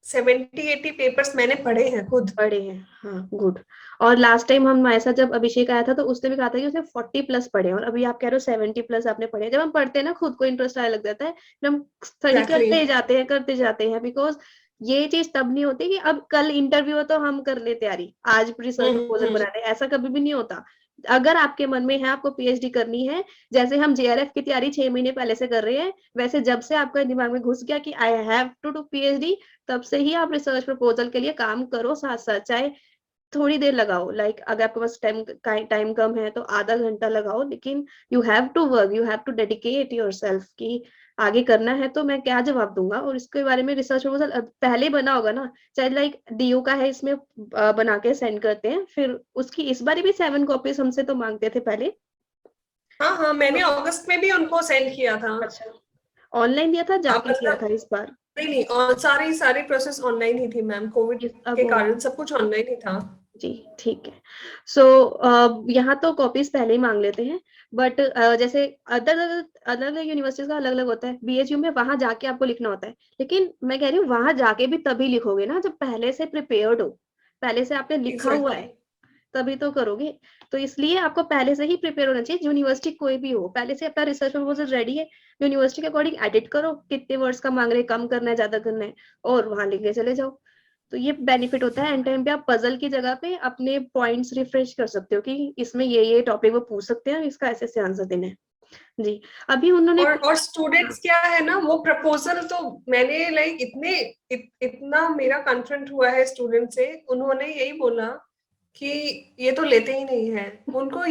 70-80 पेपर्स मैंने पढ़े हैं खुद। पढ़े हैं, हाँ, गुड। और लास्ट टाइम हम हमारे साथ जब अभिषेक आया था तो उसने भी कहा था कि उसने 40+ पढ़े हैं, और अभी आप कह रहे हो 70+ आपने पढ़े हैं। जब हम पढ़ते हैं ना, खुद को इंटरेस्ट आने लग जाता है, फिर हम स्टडी एग्जैक्टली। करते जाते हैं, बिकॉज ये चीज तब नहीं होती कि अब कल इंटरव्यू है तो हम कर ले तैयारी, आज रिसर्च प्रपोजल हम्म। बनाने, ऐसा कभी भी नहीं होता। अगर आपके मन में है आपको पीएचडी करनी है, जैसे हम जेआरएफ की तैयारी 6 महीने पहले से कर रहे हैं, वैसे जब से आपका दिमाग में घुस गया कि I have to do PhD, तब से ही आप रिसर्च प्रपोजल के लिए काम करो साथ साथ। चाहे थोड़ी देर लगाओ, लाइक अगर आपके पास टाइम कम है तो आधा घंटा लगाओ, लेकिन you have to work, you have to dedicate yourself कि आगे करना है। तो मैं क्या जवाब दूंगा, और इसके बारे में रिसर्च प्रपोजल पहले बना होगा ना, चाहे लाइक डीयू का है, इसमें बना के सेंड करते हैं, फिर उसकी इस बार भी 7 कॉपीज हमसे तो मांगते थे पहले। हाँ हाँ, तो मैंने अगस्त में भी उनको सेंड किया था। अच्छा, ऑनलाइन दिया था, आप जाके किया मतलब, था इस बार? नहीं नहीं, और सारी प्रोसेस ऑनलाइन ही थी मैम, कोविड अब के कारण सब कुछ ऑनलाइन ही था। जी, ठीक है। सो यहाँ तो कॉपीज पहले ही मांग लेते हैं, बट जैसे अदर अलग अलग यूनिवर्सिटीज का अलग अलग होता है। बीएचयू में वहां जाके आपको लिखना होता है, लेकिन मैं कह रही हूँ वहां जाके भी तभी लिखोगे ना जब पहले से प्रिपेयर्ड हो, पहले से आपने लिखा हुआ एग्जैक्टली। है, तभी तो करोगे। तो इसलिए आपको पहले से ही प्रिपेयर होना चाहिए, यूनिवर्सिटी कोई भी हो, पहले से अपना रिसर्च प्रपोजल रेडी है, यूनिवर्सिटी के अकॉर्डिंग एडिट करो, कितने वर्ड्स का मांग रहे, कम करना है ज्यादा करना है, और वहां लिख के चले जाओ। तो ये बेनिफिट होता है, एंड टाइम पे आप पजल की जगह पे अपने पॉइंट्स रिफ्रेश कर सकते हो कि इसमें ये टॉपिक वो पूछ सकते हैं, इसका ऐसे से आंसर देना है। जी, अभी उन्होंने और स्टूडेंट्स क्या है ना, वो प्रपोजल तो मैंने लाइक इतना मेरा कन्फ्रंट हुआ है स्टूडेंट से, उन्होंने यही बोला कि ये तो लेते ही नहीं है। उनको,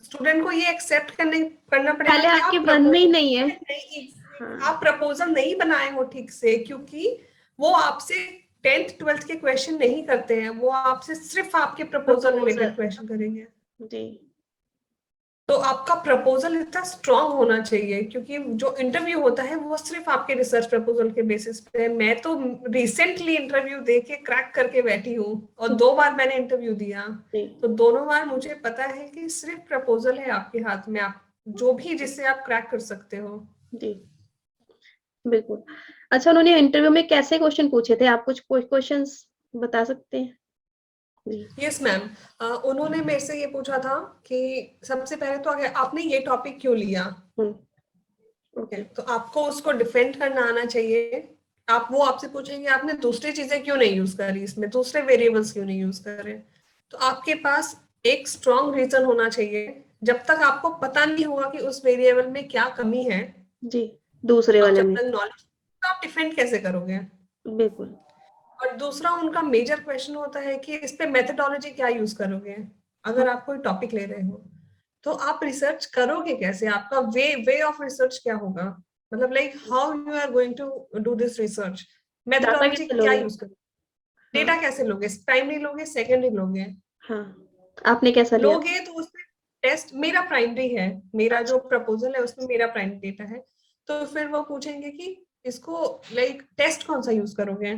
स्टूडेंट को ये एक्सेप्ट करना पड़ेगा पहले कि आपके आप मन में ही प्रपोजल नहीं है। नहीं, हाँ, आप प्रपोजल नहीं बनाए हो ठीक से, क्योंकि वो आपसे 10th-12th के क्वेश्चन नहीं करते हैं, वो आपसे सिर्फ आपके प्रपोजल प्रपोजल, रिलेटेड क्वेश्चन करेंगे। जी तो आपका प्रपोजल इतना स्ट्रांग होना चाहिए, क्योंकि जो इंटरव्यू होता है वो सिर्फ आपके रिसर्च प्रपोजल के बेसिस पे है। मैं तो रिसेंटली इंटरव्यू दे के क्रैक करके बैठी हूँ, और 2 बार मैंने इंटरव्यू दिया। जी तो दोनों बार मुझे पता है कि सिर्फ प्रपोजल है आपके हाथ में, आप जो भी जिससे आप क्रैक कर सकते हो। जी, बिल्कुल। अच्छा, उन्होंने इंटरव्यू में कैसे क्वेश्चन पूछे थे, आप कुछ क्वेश्चंस बता सकते हैं? जी। यस मैम, उन्होंने मेरे से ये पूछा था कि सबसे पहले तो अगर आपने ये टॉपिक क्यों लिया, ओके। तो आपको उसको डिफेंड करना आना चाहिए। वो आपसे पूछेंगे आपने दूसरी चीजें क्यों नहीं यूज करी, इसमें दूसरे वेरिएबल्स क्यों नहीं यूज कर रहे। तो आपके पास एक स्ट्रॉन्ग रीजन होना चाहिए। जब तक आपको पता नहीं होगा कि उस वेरिएबल में क्या कमी है, जी, दूसरे आप वाले जब में, तक नॉलेज, तो आप डिफेंड कैसे करोगे। बिल्कुल। और दूसरा उनका मेजर क्वेश्चन होता है कि इस पे मेथोडोलॉजी क्या यूज करोगे। हाँ, अगर आप कोई टॉपिक ले रहे हो तो आप रिसर्च करोगे कैसे, आपका वे ऑफ रिसर्च क्या होगा, मतलब like how you are going to do this research, data methodology कैसे क्या लोगे? यूज करोगे, हाँ, डेटा कैसे लोगे, प्राइमरी लोगे सेकेंडरी लोगे। हाँ, आपने कैसा लिया? लोगे तो उसमें टेस्ट, मेरा प्राइमरी है, मेरा जो अच्छा, प्रपोजल है उसमें मेरा प्राइमरी डेटा है। तो फिर वो पूछेंगे कि इसको लाइक टेस्ट कौन सा यूज करोगे।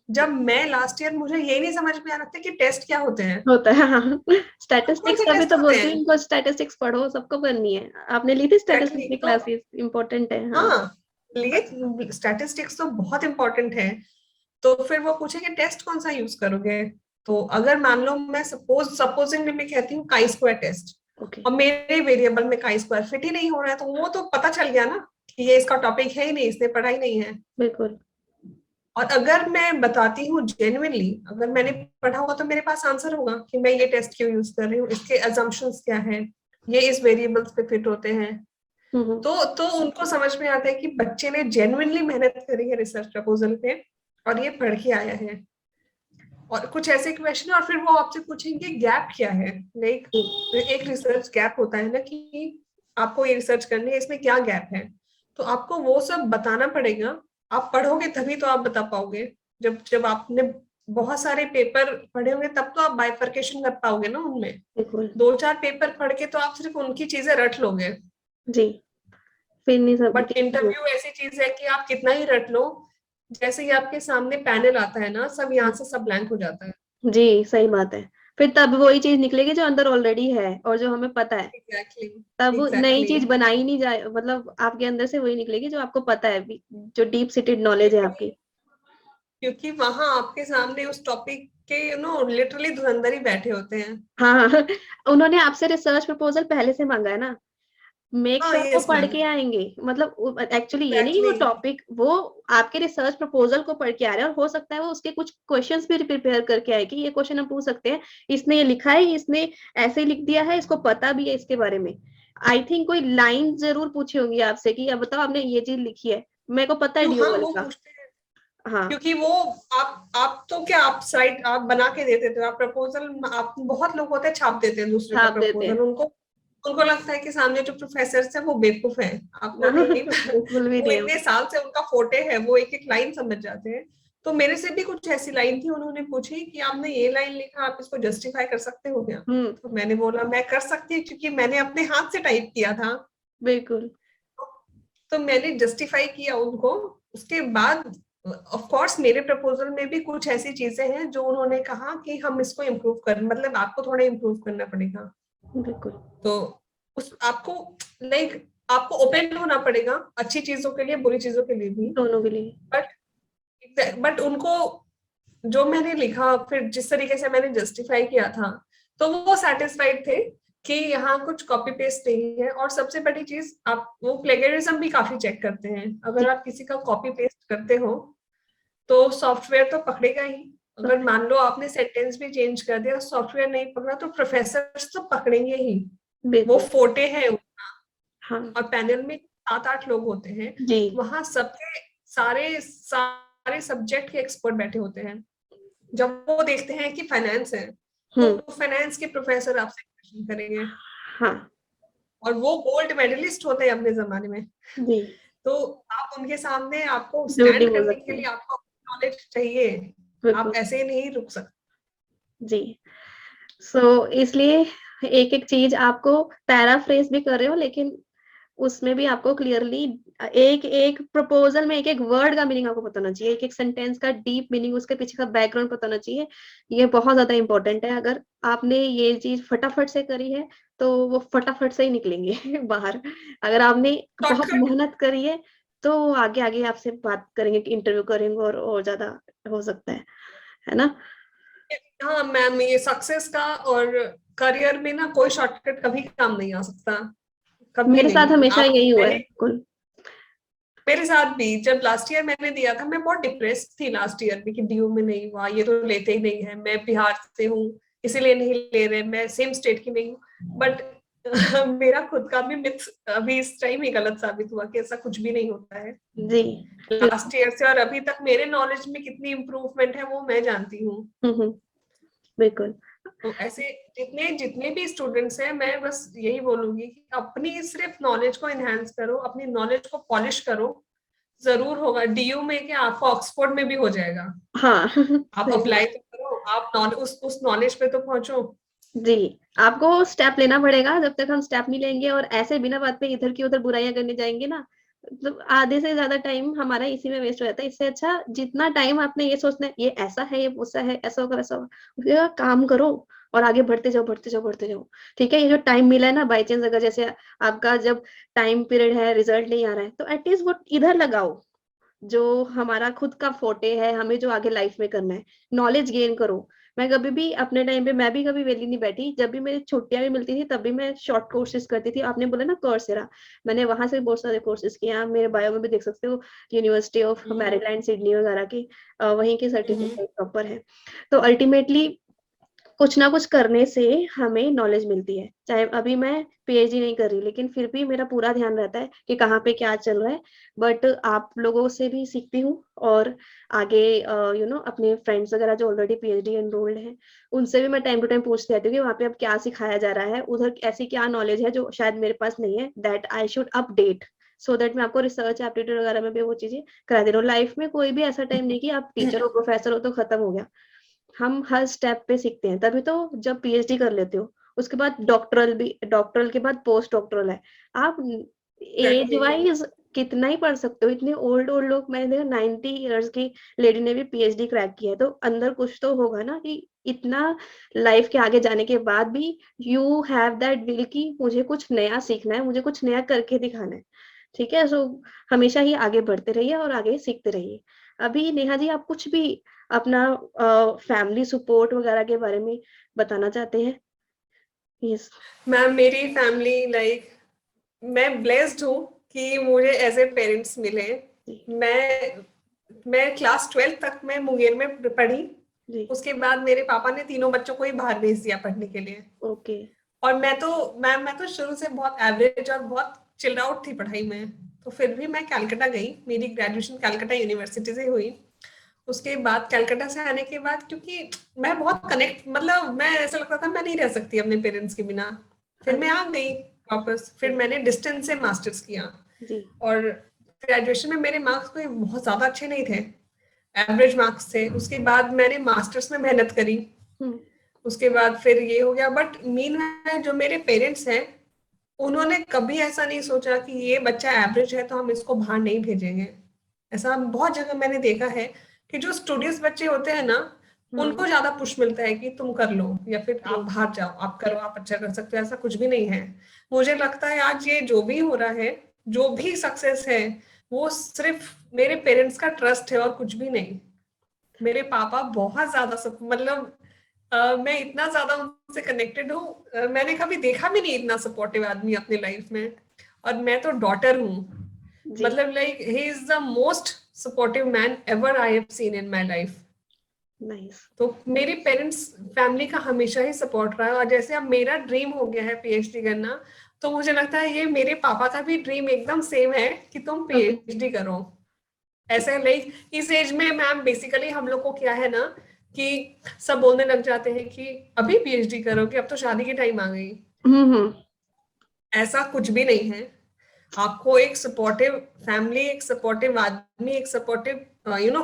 जब मैं लास्ट ईयर, मुझे ये नहीं समझ में आ रहा था कि टेस्ट क्या होते हैं, होता है, हाँ। कौन स्टैटिस्टिक्स से का भी टेस्ट तो होते बोलती हूँ हैं। इनको, स्टैटिस्टिक्स पढ़ो, सबको करनी है। आपने ली थी स्टैटिस्टिक्स एग्जैक्टली, की तो क्लासेस? इम्पोर्टेंट है, हाँ। हाँ, लिए स्टैटिस्टिक्स तो बहुत इंपॉर्टेंट है। तो फिर वो पूछेंगे टेस्ट कौन सा यूज करोगे। तो अगर मान लो मैं सपोजिंगली मैं कहती हूँ काई स्क्वायर टेस्ट, ओके, और मेरे वेरिएबल में काई स्क्वायर फिट ही नहीं हो रहा है, तो वो तो पता चल गया ना कि ये इसका टॉपिक है ही नहीं, इसने पढ़ा ही नहीं है। बिल्कुल। और अगर मैं बताती हूँ जेन्युइनली, अगर मैंने पढ़ा होगा तो मेरे पास आंसर होगा कि मैं ये टेस्ट क्यों यूज कर रही हूँ, इसके अजम्पशंस क्या है, ये इस वेरिएबल्स पे फिट होते हैं। हम्म, तो उनको समझ में आता है कि बच्चे ने जेन्युइनली मेहनत करी है रिसर्च प्रपोजल पे, और ये पढ़ के आया है। और कुछ ऐसे क्वेश्चन, और फिर वो आपसे पूछेंगे गैप क्या है, लाइक जी, एक रिसर्च गैप होता है ना कि आपको ये रिसर्च करनी है, इसमें क्या गैप है। तो आपको वो सब बताना पड़ेगा। आप पढ़ोगे तभी तो आप बता पाओगे। जब जब आपने बहुत सारे पेपर पढ़े होंगे तब तो आप बाइफरकेशन कर पाओगे ना उनमें। बिल्कुल। 2-4 पेपर पढ़ के तो आप सिर्फ उनकी चीजें रट लोगे। जी, फिर नहीं सब बट इंटरव्यू ऐसी चीज है कि आप कितना ही रट लो, जैसे ही आपके सामने पैनल आता है ना, सब यहाँ से सब ब्लैंक हो जाता है। जी, सही बात है। फिर तब वही चीज निकलेगी जो अंदर ऑलरेडी है और जो हमें पता है। एग्जैक्टली तब नई एग्जैक्टली। चीज बनाई नहीं जाए, मतलब आपके अंदर से वही निकलेगी जो आपको पता है, जो डीप सीटेड नॉलेज है आपकी। क्योंकि वहां आपके सामने उस टॉपिक के लिटरली धुरंधर ही बैठे होते हैं। हाँ हाँ उन्होंने आपसे रिसर्च प्रपोजल पहले से मांगा है ना, मेक हाँ श्योर वो यस पढ़ मैम। के आएंगे, मतलब एक्चुअली ये नहीं वो एग्जैक्टली। टॉपिक, वो आपके रिसर्च प्रपोजल को पढ़ के आ रहे हैं, और हो सकता है वो उसके कुछ क्वेश्चंस भी प्रिपेयर करके आए कि ये क्वेश्चन हम पूछ सकते हैं, इसने ये लिखा है, इसने ऐसे लिख दिया है, इसको पता भी है इसके बारे में। आई थिंक कोई लाइन जरूर पूछी होंगी आपसे कि अब बताओ आपने ये चीज लिखी है, मेरे को पता है क्यों, हाँ ड्यूअल वो का। पूछते हैं। हाँ क्योंकि वो आप तो क्या, आप साइट आप बना के देते थे, आप प्रपोजल, आप बहुत लोग होते हैं छाप देते हैं दूसरे का छाप देते प्रपोजल, हैं। उनको उनको लगता है कि सामने जो प्रोफेसर है वो बेवकूफ है। आपको नहीं पता, बिल्कुल भी वो नहीं है। इतने साल से उनका फोटे है, वो एक एक लाइन समझ जाते हैं। तो मेरे से भी कुछ ऐसी लाइन थी, उन्होंने पूछी कि आपने ये लाइन लिखा, आप इसको जस्टिफाई कर सकते हो क्या? हम्म। तो मैंने बोला मैं कर सकती हूँ, क्योंकि मैंने अपने हाथ से टाइप किया था। बिल्कुल। तो मैंने जस्टिफाई किया उनको। उसके बाद ऑफ कोर्स मेरे प्रपोजल में भी कुछ ऐसी चीजें हैं जो उन्होंने कहा कि हम इसको इम्प्रूव कर, मतलब आपको थोड़ा इम्प्रूव करना पड़ेगा। बिल्कुल। तो उस आपको लाइक आपको ओपन होना पड़ेगा, अच्छी चीजों के लिए बुरी चीजों के लिए भी। दोनों के लिए। बट उनको जो मैंने लिखा, फिर जिस तरीके से मैंने जस्टिफाई किया था, तो वो सेटिस्फाइड थे कि यहाँ कुछ कॉपी पेस्ट नहीं है। और सबसे बड़ी चीज, आप वो प्लेगरिज्म भी काफी चेक करते हैं। जी। अगर आप किसी का कॉपी पेस्ट करते हो तो सॉफ्टवेयर तो पकड़ेगा ही। अगर मान लो आपने सेंटेंस भी चेंज कर दिया, सॉफ्टवेयर नहीं पकड़ा, तो प्रोफेसर तो पकड़ेंगे ही। वो बिल्कुल। फोटे हैं। हाँ। और पैनल में 7-8 लोग होते हैं, जी। वहां सबके सारे सारे सब्जेक्ट के एक्सपर्ट बैठे होते हैं। जब वो देखते हैं कि फाइनेंस है, तो हम्म। फाइनेंस के प्रोफेसर आपसे क्वेश्चन करेंगे। हाँ। और वो गोल्ड मेडलिस्ट होते हैं अपने जमाने में। जी। तो आप उनके सामने, आपको झूठ नहीं स्टैंड बोल करने के सकते लिए हैं। आपको नॉलेज चाहिए। आप बिल्कुल। ऐसे नहीं रुक सकते। जी। इसलिए एक एक चीज आपको पैराफ्रेज भी कर रहे हो, लेकिन उसमें भी आपको क्लियरली एक एक प्रपोजल में एक एक वर्ड का मीनिंग आपको पता होना चाहिए, एक एक सेंटेंस का डीप मीनिंग, उसके पीछे का बैकग्राउंड पता होना चाहिए। ये बहुत ज्यादा इंपॉर्टेंट है। अगर आपने ये चीज फटाफट से करी है तो वो फटाफट से ही निकलेंगे बाहर। अगर आपने बहुत शॉर्टकट। मेहनत करी है तो आगे आगे आपसे बात करेंगे, इंटरव्यू करेंगे और ज्यादा हो सकता है ना। हाँ मैम, ये सक्सेस का और करियर में ना कोई शॉर्टकट कभी काम नहीं आ सकता, कभी मेरे साथ नहीं। हमेशा आप यही हुआ है मैंने बिल्कुल। मेरे साथ भी जब लास्ट ईयर मैंने दिया था, मैं बहुत डिप्रेस्ड थी लास्ट ईयर में कि डीयू में नहीं हुआ, ये तो लेते ही नहीं है, मैं बिहार से हूँ इसीलिए नहीं ले रहे, मैं सेम स्टेट की नहीं हूँ। बट मेरा खुद का भी मिथ अभी इस टाइम ही गलत साबित हुआ कि ऐसा कुछ भी नहीं होता है। जी। लास्ट ईयर से और अभी तक मेरे नॉलेज में कितनी इम्प्रूवमेंट है वो मैं जानती हूँ। हम्म। बिल्कुल। तो ऐसे जितने जितने भी स्टूडेंट्स हैं, मैं बस यही बोलूंगी कि अपनी सिर्फ नॉलेज को एनहांस करो, अपनी नॉलेज को पॉलिश करो। जरूर होगा डीयू में, कि आपको ऑक्सफोर्ड में भी हो जाएगा। हाँ आप सही अप्लाई बात। तो करो, आप उस नॉलेज पे तो पहुंचो। जी। आपको स्टेप लेना पड़ेगा, जब तक हम स्टेप नहीं लेंगे और ऐसे बिना बात पे इधर की उधर बुराइयां करने जाएंगे ना, मतलब आधे से ज्यादा टाइम हमारा इसी में वेस्ट हो जाता है। इससे अच्छा जितना टाइम आपने ये सोचना है ये ऐसा है, ये वैसा है, ऐसा होगा वैसा होगा, उसके बाद काम करो और आगे बढ़ते जाओ बढ़ते जाओ बढ़ते जाओ। ठीक है, ये जो टाइम मिला है ना, बाई चांस अगर जैसे आपका जब टाइम पीरियड है, रिजल्ट नहीं आ रहा है, तो एटलीस्ट वो इधर लगाओ जो हमारा खुद का फोटे है, हमें जो आगे लाइफ में करना है। नॉलेज गेन करो। मैं कभी भी अपने टाइम पे, मैं भी कभी वेली नहीं बैठी, जब भी मेरी छुट्टियां भी मिलती थी तब भी मैं शॉर्ट कोर्सेज करती थी। आपने बोला ना कोर्सेरा, मैंने वहां से बहुत सारे कोर्सेज किए, आप मेरे बायो में भी देख सकते हो, university of hmm. Maryland Sydney वगैरह की, वहीं की हम्म। सर्टिफिकेट प्रॉपर है। तो अल्टीमेटली कुछ ना कुछ करने से हमें नॉलेज मिलती है। चाहे अभी मैं पीएचडी नहीं कर रही, लेकिन फिर भी मेरा पूरा ध्यान रहता है कि कहाँ पे क्या चल रहा है। बट आप लोगों से भी सीखती हूँ, और आगे अपने फ्रेंड्स वगैरह जो ऑलरेडी पीएचडी एनरोल्ड हैं, उनसे भी मैं टाइम टू टाइम पूछती रहती हूँ कि वहाँ पे अब क्या सिखाया जा रहा है, उधर ऐसी क्या नॉलेज है जो शायद मेरे पास नहीं है, that I should update, so that मैं आपको रिसर्च एप्टीट्यूड वगैरह में भी वो चीजें करा दे रहा हूँ। लाइफ में कोई भी ऐसा टाइम नहीं कि आप टीचर हो प्रोफेसर हो तो खत्म हो गया। हम हर स्टेप पे सीखते हैं, तभी तो जब पीएचडी कर लेते हो उसके बाद डॉक्टरल भी, डॉक्टरल के बाद पोस्ट डॉक्टरल है। आप एज एग्जैक्टली। वाइज कितना ही पढ़ सकते हो, इतने ओल्ड ओल्ड लोग, मैंने देखा 90 इयर्स की लेडी ने भी पीएचडी क्रैक किया है, तो अंदर कुछ तो होगा ना कि इतना लाइफ के आगे जाने के बाद भी यू हैव दैट विल कि मुझे कुछ नया सीखना है, मुझे कुछ नया करके दिखाना है। ठीक है, सो हमेशा ही आगे बढ़ते रहिए और आगे सीखते रहिए। अभी नेहा जी, आप कुछ भी अपना फैमिली सपोर्ट वगैरह के बारे में बताना चाहते हैं? यस। मैम मेरी फैमिली लाइक मैं ब्लेस्ड हूँ कि मुझे ऐसे पेरेंट्स मिले। जी मैं क्लास 12 तक मैं मुंगेर में पढ़ी। जी। उसके बाद मेरे पापा ने तीनों बच्चों को ही बाहर भेज दिया पढ़ने के लिए। ओके। और मैं तो शुरू से बहुत एवरेज और बहुत चिल्ड आउट थी पढ़ाई में। तो फिर भी मैं कलकत्ता गई, मेरी ग्रेजुएशन कलकत्ता यूनिवर्सिटी से हुई। उसके बाद कलकत्ता से आने के बाद, क्योंकि मैं बहुत कनेक्ट, मतलब मैं ऐसा लगता था मैं नहीं रह सकती अपने पेरेंट्स के बिना। फिर मैं आ गई वापस, फिर मैंने डिस्टेंस से मास्टर्स किया। जी और ग्रेजुएशन में मेरे मार्क्स कोई बहुत ज्यादा अच्छे नहीं थे, एवरेज मार्क्स थे। उसके बाद मैंने मास्टर्स में मेहनत करी। हम्म। उसके बाद फिर ये हो गया। बट मीन जो मेरे पेरेंट्स हैं, उन्होंने कभी ऐसा नहीं सोचा कि ये बच्चा एवरेज है तो हम इसको बाहर नहीं भेजेंगे। ऐसा बहुत जगह मैंने देखा है कि जो स्टूडियस बच्चे होते हैं ना, हम्म। उनको ज्यादा पुश मिलता है कि तुम कर लो या फिर आप जी बाहर जाओ, आप करो, आप अच्छा कर सकते हो। ऐसा कुछ भी नहीं है। मुझे लगता है आज ये जो भी हो रहा है, जो भी सक्सेस है, वो सिर्फ मेरे पेरेंट्स का ट्रस्ट है और कुछ भी नहीं। मेरे पापा बहुत ज्यादा सब, मतलब मैं इतना ज्यादा उनसे कनेक्टेड हूँ। मैंने कभी देखा भी नहीं इतना सपोर्टिव आदमी अपनी लाइफ में। और मैं तो डॉटर हूँ, जी। मतलब like he is the most supportive man ever I have seen in my life. Nice. तो मेरे पेरेंट्स फैमिली का हमेशा ही सपोर्ट रहा है। और जैसे अब मेरा ड्रीम हो गया है पीएचडी करना, तो मुझे लगता है ये मेरे पापा का भी ड्रीम एकदम सेम है कि तुम ओके। पीएचडी करो। ऐसे लाइक इस एज में मैम बेसिकली हम लोग को क्या है ना, कि सब बोलने लग जाते हैं कि अभी पीएचडी करोगे, अब तो शादी की टाइम आ गई। हम्म। ऐसा कुछ भी नहीं है। आपको एक सपोर्टिव फैमिली, एक सपोर्टिव आदमी, एक सपोर्टिव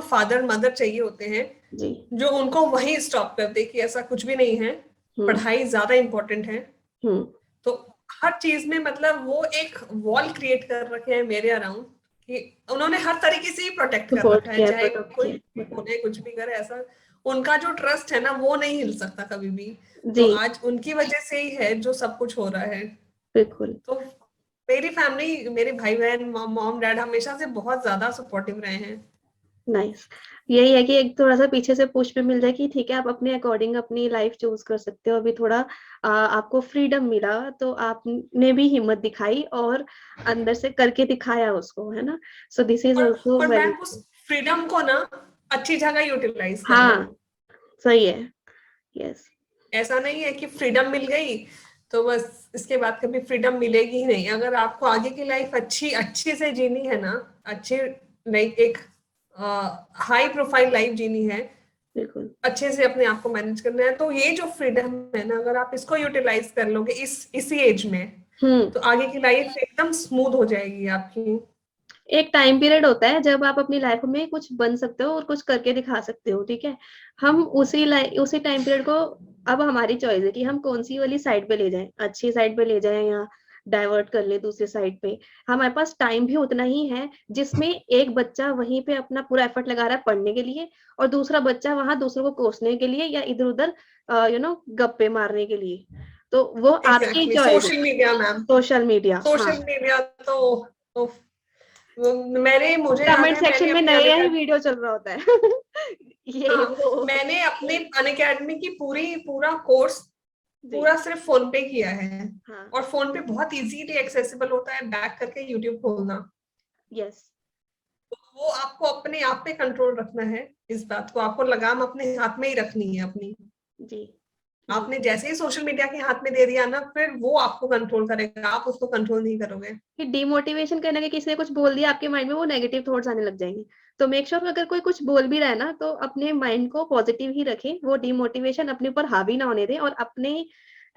फादर मदर चाहिए होते हैं, जी। जो उनको वहीं स्टॉप कर दे कि ऐसा कुछ भी नहीं है, हम्म। पढ़ाई ज्यादा इंपॉर्टेंट है। हम्म। तो हर चीज में मतलब वो एक वॉल क्रिएट कर रखे हैं मेरे अराउंड, कि उन्होंने हर तरीके से ही प्रोटेक्ट कर सपोर्ट रखा है, किया है, चाहे प्रोटेक्ट कोई किया है, भी बोले कुछ भी करे। ऐसा उनका जो ट्रस्ट है ना, वो नहीं हिल सकता कभी भी। तो जी आज उनकी वजह से ही है जो सब कुछ हो रहा है। बिल्कुल। तो मेरी फैमिली, मेरे भाई बहन, मॉम डैड हमेशा से बहुत ज्यादा सपोर्टिव रहे हैं। नाइस। यही है कि एक थोड़ा सा पीछे से पुश भी मिल जाए कि ठीक है, आप अपने अकॉर्डिंग अपनी लाइफ चूज कर सकते हो। अभी थोड़ा आपको फ्रीडम मिला तो आपने भी हिम्मत दिखाई और अंदर से करके दिखाया उसको, है ना? सो दिस इज और ऑल्सो और वेरी। मैम उस फ्रीडम को ना अच्छी जगह यूटिलाइज करो। हाँ सही है। यस। ऐसा नहीं है कि फ्रीडम मिल गई तो बस इसके बाद कभी फ्रीडम मिलेगी ही नहीं। अगर आपको आगे की लाइफ अच्छी अच्छे से जीनी है ना, अच्छे लाइक एक हाई प्रोफाइल लाइफ जीनी है, बिल्कुल। अच्छे से अपने आप को मैनेज करना है, तो ये जो फ्रीडम है ना, अगर आप इसको यूटिलाइज कर लोगे इसी एज में, हम्म। तो आगे की लाइफ एकदम स्मूथ हो जाएगी आपकी। एक टाइम पीरियड होता है जब आप अपनी लाइफ में कुछ बन सकते हो और कुछ करके दिखा सकते हो, ठीक है? हम उसी टाइम पीरियड को, अब हमारी चॉइस है कि हम कौन सी वाली साइड पे ले जाएं, अच्छी साइड पे ले जाएं या डाइवर्ट कर ले दूसरी साइड पे। हमारे पास टाइम भी उतना ही है जिसमें एक बच्चा वहीं पे अपना पूरा एफर्ट लगा रहा है पढ़ने के लिए, और दूसरा बच्चा वहां दूसरों को कोसने के लिए या इधर उधर गप्पे मारने के लिए। तो वो आपकी एग्जैक्टली, चॉइस है। Social media ma'am. Social media, हाँ। सोशल मीडिया तो मैंने, मुझे याद कमेंट है मैंने सेक्शन में अपने नया ही वीडियो चल रहा होता है। ये हाँ, वो। मैंने अपने अनअकैडमी की पूरा कोर्स जी। पूरा सिर्फ फोन पे किया है। हाँ। और फोन पे बहुत इजीली एक्सेसिबल होता है बैक करके यूट्यूब खोलना। यस। तो वो आपको अपने आप पे कंट्रोल रखना है। इस बात को आपको लगाम अपने हाथ में ही रखनी है अपनी। जी जी। आपने जैसे ही सोशल मीडिया के हाथ में दे दिया ना, फिर वो आपको कंट्रोल करेगा, आप उसको कंट्रोल नहीं करोगे। कि डिमोटिवेशन करने के, किसी ने कुछ बोल दिया आपके माइंड में, वो नेगेटिव थॉट्स आने लग जाएंगे। तो मेक श्योर अगर कोई कुछ बोल भी रहा है ना, तो अपने माइंड को पॉजिटिव ही रखें, वो डिमोटिवेशन अपने ऊपर हावी ना होने दें, और अपने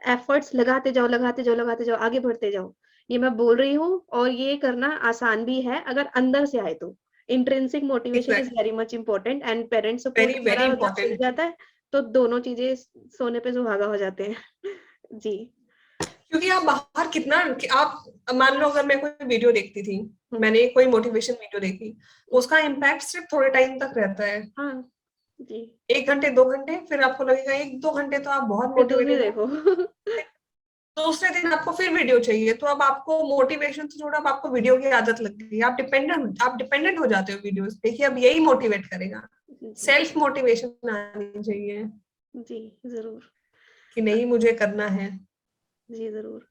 एफर्ट्स लगाते जाओ, लगाते जाओ, लगाते जाओ, आगे बढ़ते जाओ। ये मैं बोल रही हूँ, और ये करना आसान भी है अगर अंदर से आए तो। Intrinsic motivation is exactly, very much important, and parent support very very वगैरह जब मिल इंपॉर्टेंट। जाता है तो दोनों चीजें सोने पे सुहागा हो जाते हैं। जी। क्योंकि आप बाहर कितना कि आप मान लो अगर मैं कोई वीडियो देखती थी, मैंने कोई मोटिवेशन वीडियो देखी, उसका इम्पैक्ट सिर्फ थोड़े टाइम तक रहता है, हाँ जी, 1 घंटे 2 घंटे, फिर आपको लगेगा 1-2 घंटे तो आप बहुत फिर दूसरी मोटिवेटेड हो, देखो। दूसरे दिन आपको फिर वीडियो चाहिए, तो अब आपको मोटिवेशन से थोड़ा, अब आपको वीडियो की आदत लग गई, आप डिपेंडेंट हो जाते हो वीडियोस पे कि अब यही मोटिवेट करेगा। जी सेल्फ मोटिवेशन आनी चाहिए जी जरूर। कि नहीं मुझे करना है। जी जरूर।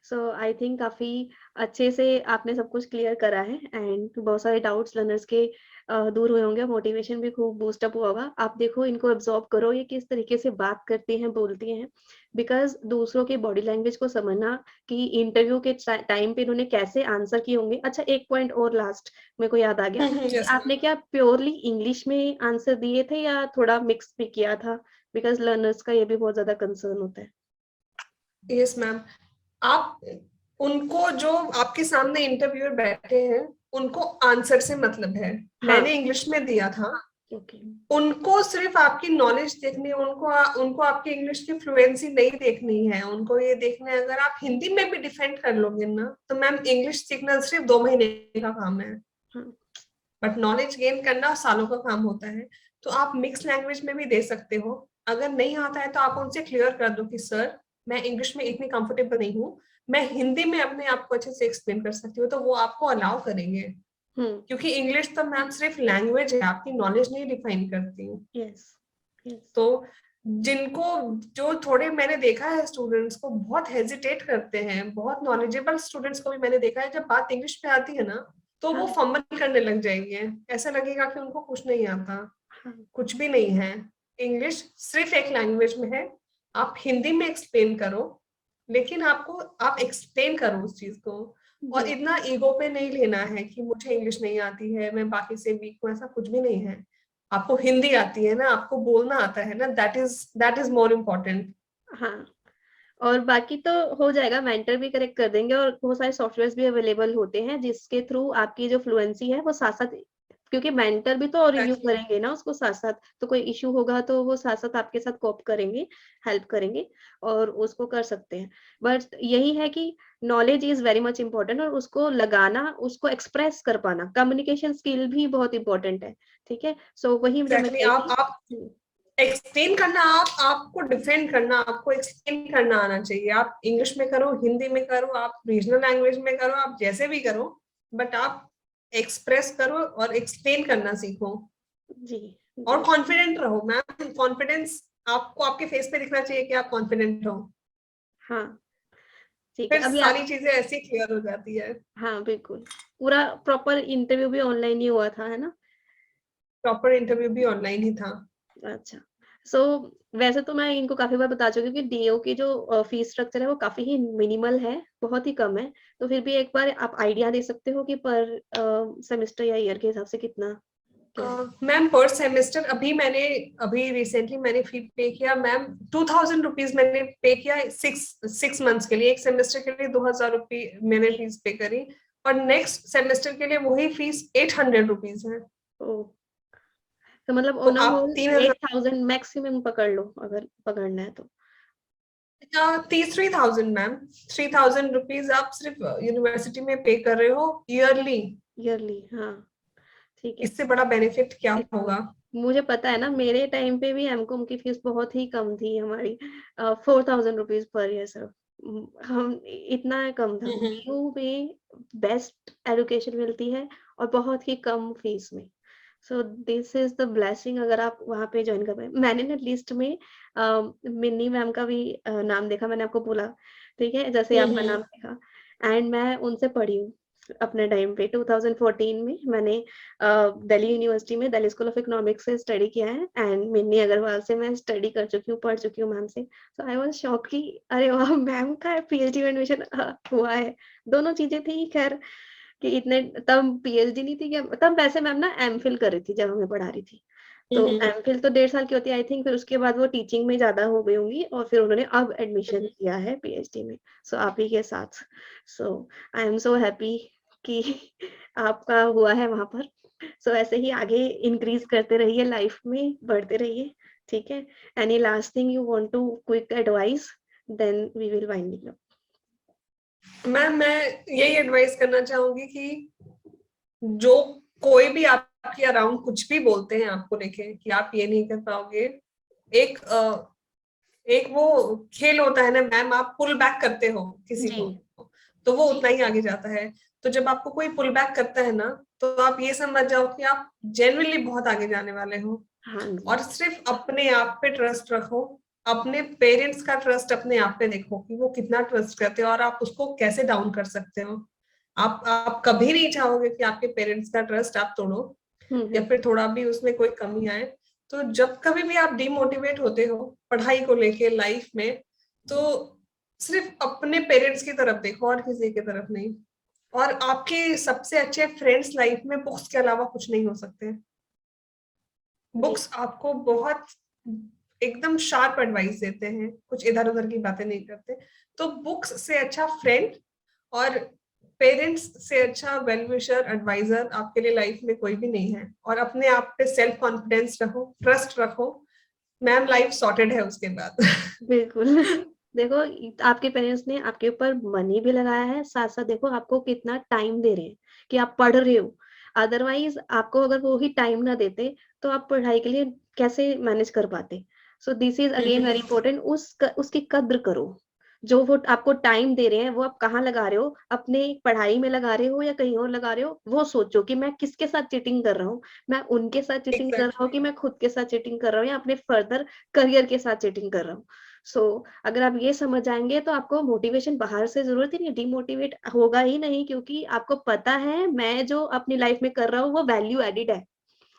सो आई थिंक काफी अच्छे से आपने सब कुछ क्लियर करा है एंड बहुत सारे डाउट्स लर्नर्स के दूर हुए होंगे, मोटिवेशन भी खूब बूस्टअप हुआ होगा। आप देखो इनको एब्जॉर्ब करो, ये किस तरीके से बात करती हैं, बोलती हैं, बिकॉज दूसरों के बॉडी लैंग्वेज को समझना कि इंटरव्यू के टाइम पे इन्होंने कैसे आंसर किए होंगे। अच्छा, एक पॉइंट और लास्ट मेरे को याद आ गया कि यस आपने क्या प्योरली इंग्लिश में आंसर दिए थे या थोड़ा मिक्स भी किया था, बिकॉज लर्नर्स का ये भी बहुत ज्यादा कंसर्न होता है। यस मैम, आप उनको जो आपके सामने इंटरव्यूअर बैठे हैं उनको आंसर से मतलब है, हाँ, मैंने इंग्लिश में दिया था, ओके, उनको सिर्फ आपकी नॉलेज देखनी है, उनको आपकी इंग्लिश की फ्लुएंसी नहीं देखनी है, उनको ये देखना है अगर आप हिंदी में भी डिफेंड कर लोगे ना, तो मैम इंग्लिश सीखना सिर्फ 2 महीने का काम है, हाँ, बट नॉलेज गेन करना सालों का काम होता है। तो आप मिक्स लैंग्वेज में भी दे सकते हो, अगर नहीं आता है तो आप उनसे क्लियर कर दो कि सर मैं इंग्लिश में इतनी कंफर्टेबल नहीं हूँ, मैं हिंदी में अपने आप को अच्छे से एक्सप्लेन कर सकती हूँ, तो वो आपको अलाउ करेंगे, हम्म, क्योंकि इंग्लिश तो मैम सिर्फ लैंग्वेज है, आपकी नॉलेज नहीं डिफाइन करती। यस, यस, तो जिनको, जो थोड़े मैंने देखा है स्टूडेंट्स को बहुत हेजिटेट करते हैं, बहुत नॉलेजेबल स्टूडेंट्स को भी मैंने देखा है, जब बात इंग्लिश पे आती है ना तो वो हाँ, फंबल करने लग जाएंगे, ऐसा लगेगा कि उनको कुछ नहीं आता, हाँ, कुछ भी नहीं है। इंग्लिश सिर्फ एक लैंग्वेज में है, आप हिंदी में एक्सप्लेन करो, लेकिन आपको आप एक्सप्लेन करो उस चीज को, और जी, इतना ईगो पे नहीं लेना है कि मुझे इंग्लिश नहीं आती है, मैं बाकी से वीक हूँ, ऐसा कुछ भी नहीं है। आपको हिंदी आती है ना, आपको बोलना आता है ना, दैट इज मोर इम्पोर्टेंट। हाँ। और बाकी तो हो जाएगा, मेंटर भी करेक्ट कर देंगे और बहुत सारे सॉफ्टवेयर्स भी अवेलेबल होते हैं जिसके थ्रू आपकी जो फ्लुएंसी है वो साथ साथ, क्योंकि मेंटर भी तो रिव्यू एग्जैक्टली। करेंगे ना उसको साथ साथ, तो कोई इश्यू होगा तो वो साथ साथ आपके साथ कोप करेंगे, हेल्प करेंगे और उसको कर सकते हैं। बट यही है कि knowledge is very much important और उसको लगाना, उसको एक्सप्रेस कर पाना, कम्युनिकेशन स्किल भी बहुत इंपॉर्टेंट है। ठीक है, सो वही जब मैं एग्जैक्टली, कह आप रही आप थी। एक्सप्लेन करना, आप आपको डिफेंड करना, आपको एक्सप्लेन करना आना चाहिए, आप इंग्लिश में करो, हिंदी में करो, आप रीजनल लैंग्वेज में करो, आप जैसे भी करो, बट आप एक्सप्रेस करो और एक्सप्लेन करना सीखो, जी, और जी, कॉन्फिडेंट रहो मैम, कॉन्फिडेंस आपको आपके फेस पे दिखना चाहिए कि आप कॉन्फिडेंट हो, हाँ, ठीक है, फिर अभी सारी आप, चीजें ऐसी क्लियर हो जाती है। हाँ, बिल्कुल। पूरा प्रॉपर इंटरव्यू भी ऑनलाइन ही हुआ था, है ना? प्रॉपर इंटरव्यू भी ऑनलाइन ही था। अच्छा। सो वैसे तो मैं इनको काफ़ी बार बता चुकी हूँ कि डीओ की जो फीस स्ट्रक्चर है वो काफ़ी ही मिनिमल है, बहुत ही कम है। तो फिर भी एक बार आप आइडिया दे सकते हो कि पर सेमेस्टर या ईयर के हिसाब से कितना क्या है? मैम पर सेमेस्टर अभी रिसेंटली मैंने फी पे किया मैम, 2,000 रुपीज मैंने पे किया, सिक्स मंथ्स के लिए, एक सेमेस्टर के लिए 2,000 रुपये मैंने जी। फीस पे करी, और नेक्स्ट सेमेस्टर के लिए वही फीस 800 रुपीज है। ओह! तो मतलब तो ऑन अ आप होल 3,000, 8000 मैक्सिमम पकड़ लो अगर पकड़ना है तो। 3,000 मैम, 3,000 रुपीज आप सिर्फ यूनिवर्सिटी में पे कर रहे हो ईयरली, ईयरली, हाँ, ठीक है। इससे बड़ा बेनिफिट क्या इतना होगा। मुझे पता है ना, मेरे टाइम पे भी एमकॉम की फीस बहुत ही कम थी हमारी, 4000 रुपीज पर ईयर सर। हम इतना कम था। हम्म। डीयू में बेस्ट एजुकेशन मिलती है और बहुत ही कम फीस में। So this is the blessing अगर आप वहाँ पे ज्वाइन कर पाए। मैंने ना लिस्ट में मिन्नी मैम का भी नाम देखा, मैंने आपको बोला, ठीक है, जैसे आपका हम्म। नाम देखा, एंड मैं उनसे पढ़ी हूँ अपने टाइम पे। 2014 में मैंने दिल्ली यूनिवर्सिटी में दिल्ली स्कूल ऑफ इकोनॉमिक्स से स्टडी किया है एंड मिन्नी अग्रवाल से मैं स्टडी कर चुकी हूँ, पढ़ चुकी हूँ मैम से। सो आई वाज शॉक्ड कि अरे वाह, मैम का पीएचडी में एडमिशन हुआ है। दोनों चीजें थी खैर, कि इतने तब पीएचडी नहीं थी क्या, तब वैसे मैम ना एमफिल कर रही थी जब हमें पढ़ा रही थी। तो हम्म। एमफिल तो 1.5 साल की होती है आई थिंक, फिर उसके बाद वो टीचिंग में ज्यादा हो गई होंगी और फिर उन्होंने अब एडमिशन किया है पीएचडी में, सो आप ही के साथ। सो आई एम सो हैप्पी कि आपका हुआ है वहां पर। सो ऐसे ही आगे इंक्रीज करते रहिए, लाइफ में बढ़ते रहिए। ठीक है, any last thing you want to quick advice, then we will winding up. Ma'am मैं यही एडवाइस करना चाहूंगी कि जो कोई भी आपके अराउंड कुछ भी बोलते हैं आपको लेके कि आप ये नहीं कर पाओगे, एक एक वो खेल होता है ना मैम, आप पुल बैक करते हो किसी जी। को तो वो उतना ही आगे जाता है। तो जब आपको कोई पुल बैक करता है ना, तो आप ये समझ जाओ कि आप जेन्युइनली बहुत आगे जाने वाले हो। हाँ जी। और सिर्फ अपने आप पे ट्रस्ट रखो, अपने पेरेंट्स का ट्रस्ट अपने आप पे देखो कि वो कितना ट्रस्ट करते हो और आप उसको कैसे डाउन कर सकते हो। आप कभी नहीं चाहोगे कि आपके पेरेंट्स का ट्रस्ट आप तोड़ो या हम्म। फिर थोड़ा भी उसमें कोई कमी आए। तो जब कभी भी आप डिमोटिवेट होते हो पढ़ाई को लेके लाइफ में, तो सिर्फ अपने पेरेंट्स की तरफ देखो और किसी की तरफ नहीं। और आपके सबसे अच्छे फ्रेंड्स लाइफ में बुक्स के अलावा कुछ नहीं हो सकते। जी। बुक्स आपको बहुत एकदम शार्प एडवाइस देते हैं, कुछ इधर उधर की बातें नहीं करते। तो बुक्स से अच्छा फ्रेंड और पेरेंट्स से अच्छा वेल विशर एडवाइजर आपके लिए लाइफ में कोई भी नहीं है। और अपने आप पे सेल्फ कॉन्फिडेंस रखो, ट्रस्ट रखो, मैम लाइफ सॉर्टेड है उसके बाद। बिल्कुल। देखो, आपके पेरेंट्स ने आपके ऊपर मनी भी लगाया है, साथ साथ देखो आपको कितना टाइम दे रहे हैं कि आप पढ़ रहे हो। अदरवाइज आपको अगर वो ही टाइम ना देते तो आप पढ़ाई के लिए कैसे मैनेज कर पाते। So this is again very important, उसकी कद्र करो। जो वो आपको टाइम दे रहे हैं वो आप कहाँ लगा रहे हो, अपने पढ़ाई में लगा रहे हो या कहीं और लगा रहे हो, वो सोचो कि मैं किसके साथ चीटिंग कर रहा हूँ। मैं उनके साथ चीटिंग कर रहा हूँ कि एग्जैक्टली। मैं खुद के साथ चीटिंग कर रहा हूँ या अपने फर्दर करियर के साथ चीटिंग कर रहा हूँ। अगर आप ये समझ जाएंगे तो आपको मोटिवेशन बाहर से जरूरत ही नहीं, डिमोटिवेट होगा ही नहीं, क्योंकि आपको पता है मैं जो अपनी लाइफ में कर रहा हूँ वो वैल्यू एडिड है।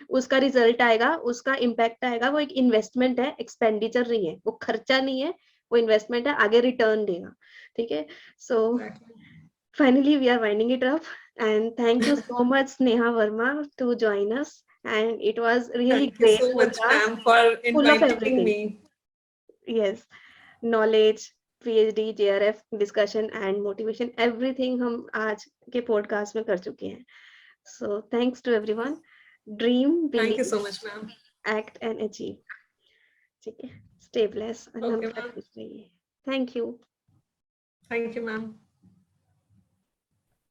उसका रिजल्ट आएगा, उसका इम्पैक्ट आएगा, वो एक इन्वेस्टमेंट है, एक्सपेंडिचर नहीं है, वो खर्चा नहीं है, वो इन्वेस्टमेंट है, आगे रिटर्न देगा। ठीक है। सो finally we are winding it up, and thank you so much Sneha Verma to join us, and it was really thank you great so much podcast, ma'am for full of inviting everything. Me. Yes, knowledge, PhD, JRF discussion and motivation, everything हम आज के podcast में कर चुके हैं. So thanks to everyone. Dream, thank you believe, so much ma'am. act and achieve. ठीक है. Stay blessed, okay आनंद ma'am, रहिए. Thank you. Thank you ma'am.